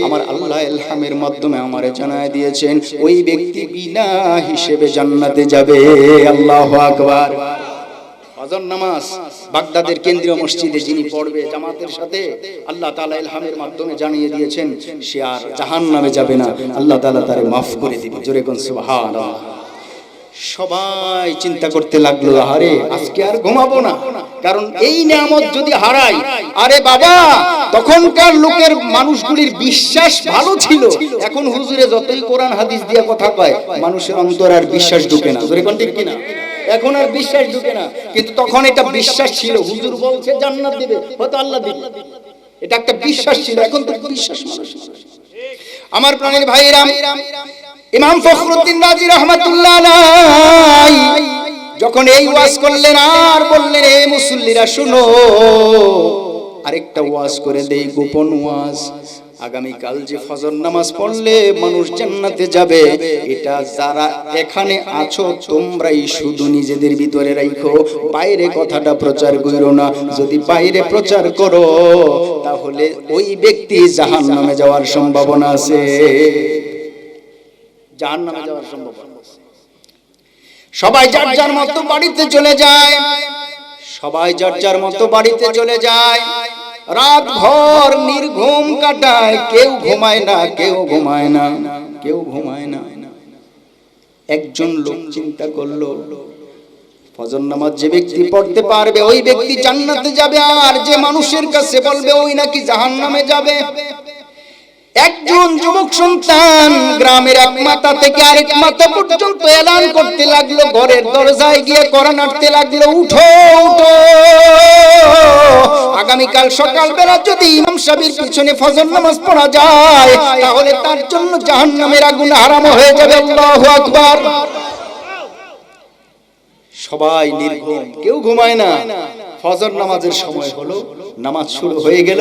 আমার আল্লাহ ইলহামের মাধ্যমে আমারে জানায় দিয়েছেন, ওই ব্যক্তি বিনা হিসেবে জান্নাতে যাবে। আল্লাহু আকবার। ফজর নামাজ বাগদাদের কেন্দ্রীয় মসজিদে যিনি পড়বে জামাতের সাথে, আল্লাহ তাআলা ইলহামের মাধ্যমে জানিয়ে দিয়েছেন সে আর জাহান্নামে যাবে না, আল্লাহ তাআলা তারে মাফ করে দিবে। জোরে কোন সুবহানাল্লাহ। সবাই চিন্তা করতে লাগলো, আরে আজকে আর ঘুমাবো না, কারণ এই নিয়ামত যদি হারাই, আরে বাবা, তখনকার লোকের মানুষগুলির বিশ্বাস ভালো ছিল। এখন হুজুরে যতই কোরআন হাদিস দিয়ে কথা কয়, মানুষের অন্তরে আর বিশ্বাস ঢুকে না। জোরে কোন ঠিক কিনা? এখন আর বিশ্বাস ঢুকে না, কিন্তু তখন এটা বিশ্বাস ছিল। হুজুর বলছে জান্নাত দিবে, হয়তো আল্লাহ দিবে, এটা একটা বিশ্বাস ছিল। এখন তো বিশ্বাস মানুষ। আমার প্রাণের ভাইরা, ইমাম ফখরুদ্দিন রাজি রাহমাতুল্লাহ আলাইহি যখন এই ওয়াজ করলেন আর বললেন, এই মুসল্লিরা শুনো, আরেকটা ওয়াজ করে দেই, গোপন ওয়াজ। আগামীকাল যে ফজর নামাজ পড়লে মানুষ জান্নাতে যাবে, এটা যারা এখানে আছো তোমরাই শুধু নিজেদের ভিতরে রাখো, বাইরে কথাটা প্রচার করো না। যদি বাইরে প্রচার করো তাহলে ওই ব্যক্তি জাহান্নামে যাওয়ার সম্ভাবনা আছে। জাহান্নামে যাওয়ার সম্ভাবনা আছে। সবাই যার যার মতো বাড়িতে চলে যায়, সবাই যার যার মতো বাড়িতে চলে যায়। রাত ভর নির্ঘুম কাটায়, কেউ ঘুমায় না, কেউ ঘুমায় না, কেউ ঘুমায় না। একজন লোক চিন্তা করলো, ফজর নামাজ যে ব্যক্তি পড়তে পারবে ওই ব্যক্তি জান্নাতে যাবে, আর যে মানুষের কাছে বলবে ওই নাকি জাহান্নামে যাবে। একজন যুবক সন্তান গ্রামের এক মাথা থেকে আরেক মাথা পর্যন্ত এলান করতে লাগলো, ঘরের দরজায় গিয়ে কড়া নাড়তে লাগলো, উঠো উঠো, আগামীকাল সকালবেলা যদি ইমাম সাহেবের পিছনে ফজর নামাজ পড়া যায় তাহলে তার জন্য জাহান্নামের আগুন হারাম হয়ে যাবে। আল্লাহু আকবার। সবাই নির্ঘুম, কেউ ঘুমায় না। ফজর নামাজের সময় হলো, নামাজ শুরু হয়ে গেল।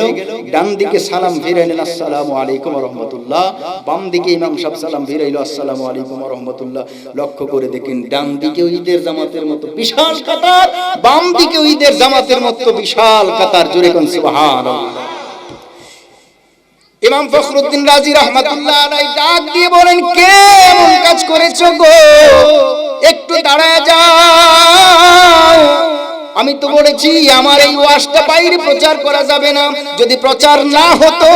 ডান দিকে সালাম ফিরাইলেন, আসসালামু আলাইকুম ওয়া রাহমাতুল্লাহ। বাম দিকে ইমাম সাহেব সালাম ফিরাইলো, আসসালামু আলাইকুম ওয়া রাহমাতুল্লাহ। লক্ষ্য করে দেখেন, ডান দিকে ঈদের জামাতের মতো বিশাল কাতার, বাম দিকে ঈদের জামাতের মতো বিশাল কাতার। জোরে কোন সুবহানাল্লাহ। ইমাম ফখরুদ্দিন রাজি রাহমাতুল্লাহ আলাইহি ডাক দিয়ে বলেন, কে এমন কাজ করেছো গো? একটু দাঁড়ায় যাও। আমি তো বলেছি আমার এই ওয়াজটা বাইরে প্রচার করা যাবে না। যদি প্রচার না হতো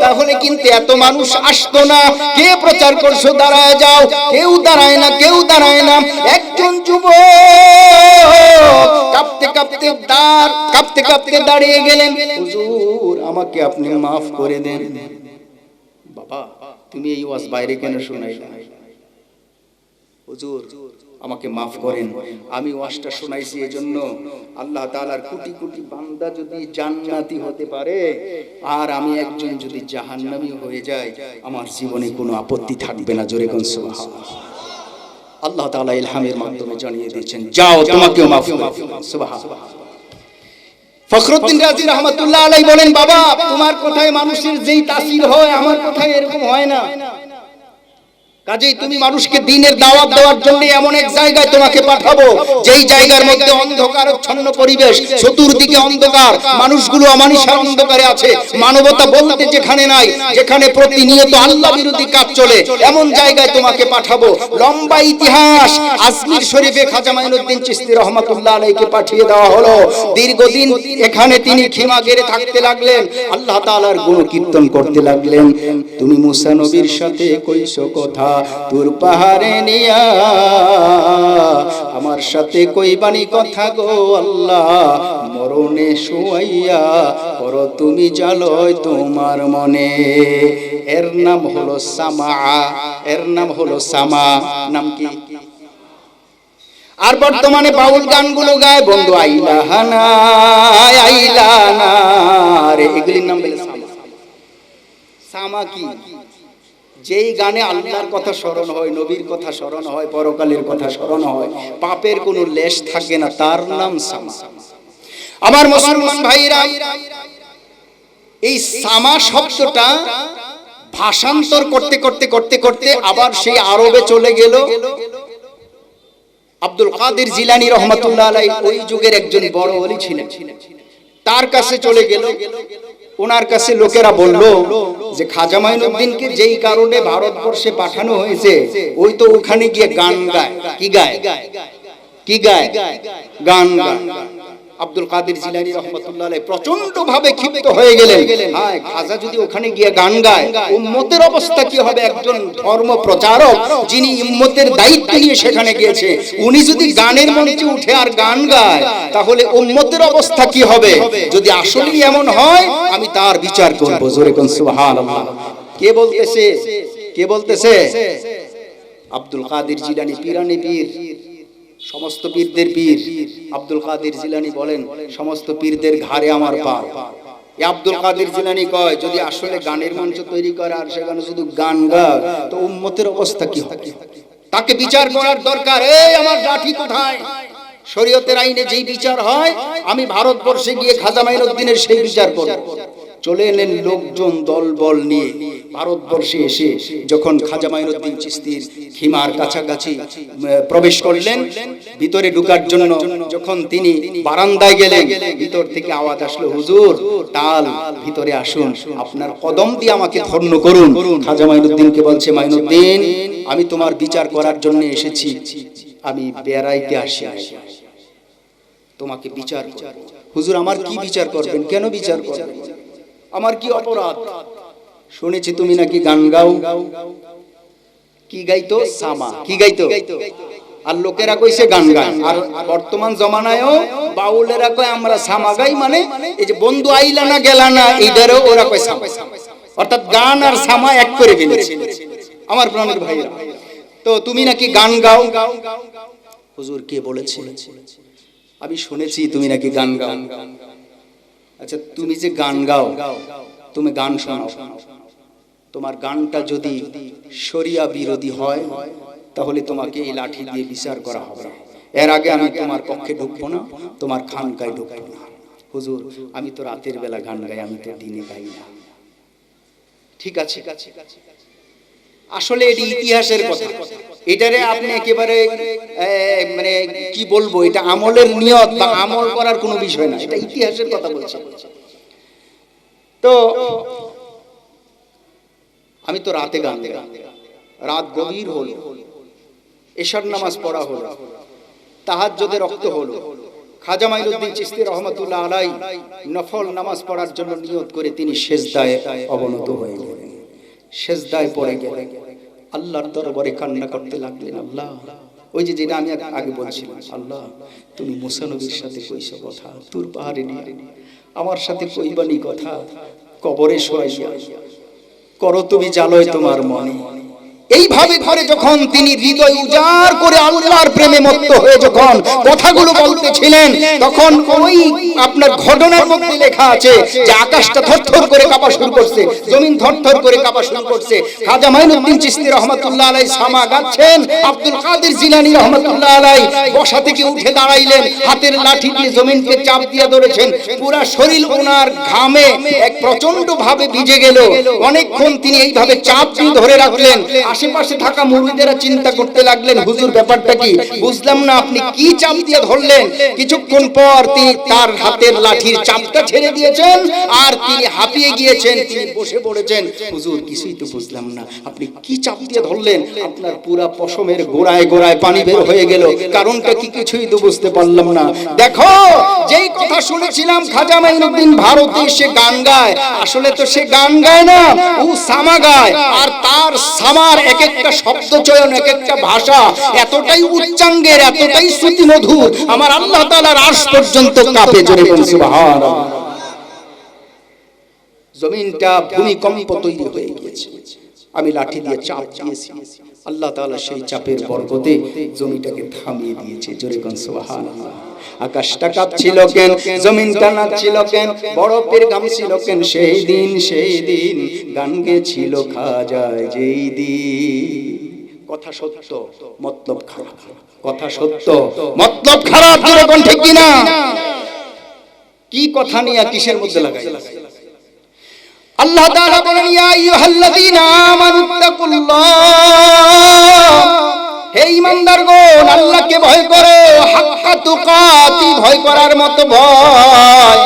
তাহলে কিন্তু এত মানুষ আসতো না। কে প্রচার করছো? দাঁড়ায় যাও। কেউ দাঁড়ায় না, কেউ দাঁড়ায় না। একজন যুবক কাঁপতে কাঁপতে কাঁপতে কাঁপতে দাঁড়িয়ে গেলেন, হুজুর আমাকে আপনি মাফ করে দেন। বাবা, তুমি এই ওয়াজ বাইরে কেন শোনাইলা? হুজুর আমাকে মাফ করেন, আমি ওয়াজটা শোনাইছি এজন্য আল্লাহ তাআলার কোটি কোটি বান্দা যদি জান্নাতি হতে পারে আর আমি একজন যদি জাহান্নামী হয়ে যাই, আমার জীবনে কোনো আপত্তি থাকবে না। জোরে কোন সুবহানাল্লাহ। আল্লাহ তাআলা ইলহামের মাধ্যমে জানিয়ে দিয়েছেন, যাও তোমাকেও মাফ করে দিলাম। সুবহানাল্লাহ। ফখরুদ্দিন রাজি রাহমাতুল্লাহ আলাইহি বলেন, বাবা তোমার কথায় মানুষের যেই তাসির হয় আমার কথায় এরকম হয় না। কাজেই তুমি মানুষকে দ্বীনের দাওয়াত দেওয়ার জন্য এমন এক জায়গায় তোমাকে পাঠাবো যেই জায়গার মধ্যে অন্ধকারাচ্ছন্ন পরিবেশ, চতুর্দিকে অন্ধকার, মানুষগুলো অমানিসার অন্ধকারে আছে, মানবতা বলতে যেখানে নাই, যেখানে প্রতিনিয়ত আল্লাহ বিরোধী কাজ চলে, এমন জায়গায় তোমাকে পাঠাবো। লম্বা ইতিহাস, আজমির শরীফে খাজা মাইনুদ্দিন চিশতি রহমাতুল্লাহ আলাইহিকে পাঠিয়ে দেওয়া হলো। দীর্ঘদিন এখানে তিনি খিমা গেড়ে থাকতে লাগলেন, আল্লাহ তাআলার গুণ কীর্তন করতে লাগলেন। তুমি মুসা নবীর সাথে কইছো কথা তোর পাহাড়ে নিয়া, আমার সাথে কইবানি কথা গো আল্লাহ মরণে শুয়াইয়া, করো তুমি জালোয় তোমার মনে। এর নাম হলো সামা, এর নাম হলো সামা। নাম কি? আর বর্তমানে বাউল গানগুলো গায় বন্ধু আইলাহানা আইলানা রে, এগুলির নাম বলে সামা। সামা কি? যেই গানে আল্লাহর কথা স্মরণ হয়, নবীর কথা স্মরণ হয়, পরকালের কথা স্মরণ হয়, পাপের কোনো লেশ থাকে না, তার নাম সামা। আমার মুসলমান ভাইরা, এই সামা শব্দটা ভাষান্তর করতে করতে করতে করতে আবার সেই আরবে চলে গেল। আব্দুল কাদের জিলানী রহমাতুল্লাহ আলাইহি ওই যুগের একজন বড় ওলি ছিলেন, তার কাছে চলে গেল। ওনার কাছে লোকেরা বলল যে খাজা মাইনুদ্দিনকে যেই কারণে ভারতবর্ষে পাঠানো হয়েছে, ওই তো ওখানে গিয়ে গান গায়। কি গায়? কি গায়? গান গায়। আব্দুল কাদের জিলানী রহমাতুল্লাহ আলাইহি প্রচন্ড ভাবে ক্ষিপ্ত হয়ে গেলেন। হ্যাঁ, খাজা যদি ওখানে গিয়ে গান গায়, উম্মতের অবস্থা কি হবে? একজন ধর্ম প্রচারক যিনি উম্মতের দায়িত্ব নিয়ে সেখানে গিয়েছে, উনি যদি গানের মঞ্চে উঠে আর গান গায়, তাহলে উম্মতের অবস্থা কি হবে? যদি আসলেই এমন হয়, আমি তার বিচার করব। জোরে কোন সুবহানাল্লাহ। কে বলতেছে? কে বলতেছে? আব্দুল কাদের জিলানী, পীরানি পীর, সমস্ত পীরদের পীর। আব্দুল কাদের জিলানী বলেন, সমস্ত পীরদের ঘাড়ে আমার পা। আব্দুল কাদের জিলানী কয়, যদি আসলে গানের মঞ্চ তৈরি করে আর সেখানে শুধু গান গায়, তো উম্মতের অবস্থা কি হবে? তাকে বিচার করার দরকার। এই আমার লাঠি কোথায়? শরীয়তের আইনে যেই বিচার হয়, আমি ভারতবর্ষে গিয়ে খাজা মাইনুদ্দিনের সেই বিচার করব। চলে এলেন লোকজন দলবল নিয়ে ভারতবর্ষে এসে যখন খাজা মাইনুদ্দিন চিশতির খিমার কাছাকাছি প্রবেশ করলেন, ভিতরে ঢোকার জন্য যখন তিনি বারান্দায় গেলেন, ভিতর থেকে আওয়াজ আসলো, হুজুর তাল, ভিতরে আসুন, আপনার কদম দিয়ে আমাকে ধন্য করুন। খাজা মাইনুদ্দিনকে বলছে, মাইনুদ্দিন, আমি তোমার বিচার করার জন্য এসেছি, আমি বেড়াইতে আসি, তোমাকে বিচার করব। হুজুর আমার কি বিচার করবেন? কেন বিচার করবেন? আমার কি অপরাধ? শুনেছি তুমি নাকি গান গাও। কি গাইতো? সামা। কি গাইতো? আর লোকেরা কইছে গান গায়। আর বর্তমান জমানায়ও বাউলেরা কয় আমরা সামা গাই, মানে এই যে বন্ধু আইলা না গেলা না, এইটারও ওরা কয় সামা। অর্থাৎ গান আর সামা এক করে ফেলেছে। আমার প্রাণের ভাইরা, তো তুমি নাকি গান গাও। হুজুর কে বলেছে? আমি শুনেছি তুমি নাকি গান গাও। আচ্ছা, তুমি যে গান গাও, তুমি গান শোনাও, তোমার গানটা যদি শরিয়া বিরোধী হয়, তাহলে তোমাকে এই লাঠি দিয়ে বিচার করা হবে। এর আগে আমি তোমার পক্ষে ঢুকবো না, তোমার খানকায় ঢুকবো না। হুজুর আমি তো রাতের বেলা গান গাই, আমি তো দিনে গাই না। ঠিক আছে, আসলে এটি ইতিহাসের কথা, এটারে আপনি একেবারে মানে কি বলবো, এটা আমলের নিয়ত বা আমল করার কোনো বিষয় না, এটা ইতিহাসের কথা বলছি। তো আমি তো রাতে গান গাই, রাত গভীর হলো, এশার নামাজ পড়া হলো, তাহাজ্জুদের রক্ত হলো, খাজা মাইনুদ্দিন চিশতি রহমাতুল্লাহ আলাইহি নফল নামাজ পড়ার জন্য নিয়ত করে তিনি সেজদায় অবনত হয়ে গেলেন। সেজদায় পড়ে গেলেন, আল্লাহর দরবারে কান্না করতে লাগলেন। আল্লাহ, ওই যে যেটা আমি আগে বলছিলাম, আল্লাহ তুমি মুসা নবীর সাথে কইছো কথা, তুর পাহাড়ে নিয়ে আমার সাথে কইবানি কথা, কবরে শোয়াইয়া করো তুমি জালোয় তোমার মনে। এইভাবে করে যখন তিনি হৃদয় উজাড় করে আল্লাহর প্রেমে মত্ত হয়ে যখন কথাগুলো বলতেছিলেন, তখন ওই আপনার ঘটনার মধ্যে লেখা আছে যে আকাশটা থরথর করে কাঁপা শুরু করছে, জমিন থরথর করে কাঁপা শুরু করছে। খাজা মাইনুদ্দিন চিশতি রহমাতুল্লাহ আলাইহি সামা গাচ্ছেন, আব্দুল কাদের জিলানী রহমাতুল্লাহ আলাইহি বসা থেকে উঠে দাঁড়াইলেন, হাতের লাঠি দিয়ে জমিনকে চাপ দিয়ে ধরেছেন, পুরা শরীর ওনার ঘামে এক প্রচন্ড ভাবে ভিজে গেল। অনেকক্ষণ তিনি এইভাবে চাপ দিয়ে ধরে রাখলেন। আশেপাশে থাকা মুরিদেরা চিন্তা করতে লাগলেন, হুজুর ব্যাপারটা কি? বুঝলাম না, আপনি কি চাপ দিয়ে ধরলেন? কিছুক্ষণ পর তিনি তার হাতের লাঠির চাপটা ছেড়ে দিয়েছেন আর তিনি হাঁপিয়ে গিয়েছেন, তিনি বসে পড়েছেন। হুজুর কিছুই তো বুঝলাম না, আপনি কি চাপ দিয়ে ধরলেন? আপনার পুরা পশমের গোড়ায় গোড়ায় পানি বের হয়ে গেল, কারণটা কি কিছুই তো বুঝতে পারলাম না। দেখো, যেই কথা শুনেছিলাম খাজা মাইনুদ্দিন ভারতে এসে গান গায়, আসলে তো সে গান গায় না, ও সামা গায়। আর তার সামার এক একটা শব্দ চয়ন, এক একটা ভাষা এতটাই উচ্চাঙ্গের, এতটাই শ্রুতি মধুর, আমার আল্লাহ তাআলার আরশ পর্যন্ত কাঁপে। জোরে বলুন সুবহানাল্লাহ। জমিনটা ভূমিকম্প তৈরি হয়ে গিয়েছে। আমি লাঠি দিয়ে চাপ দিয়েছি, আল্লাহ তাআলা সেই চাপের বরকতে জমিটাকে থামিয়ে দিয়েছে। জোরে কোন সুবহানাল্লাহ। আকাশটা কাঁপছিল কেন, জমিনটা নাচছিল কেন, বরফের ঘামছিল কেন? সেই দিন গান গেছিল খাজায় যেই দিন। কথা সত্য, মতলব খারাপ। কথা সত্য, মতলব খারাপ। জোরে কোন ঠিক কিনা? কি কথা নিয়ে কিসের মধ্যে লাগাই? আল্লাহ তাআলা বলেন, ইয়া আইয়ুহাল্লাযীনা আমানুত্তাকুল্লাহ, হে ঈমানদারগণ আল্লাহকে ভয় করো, হাক্কা তুকাতি, ভয় করার মতো ভয়।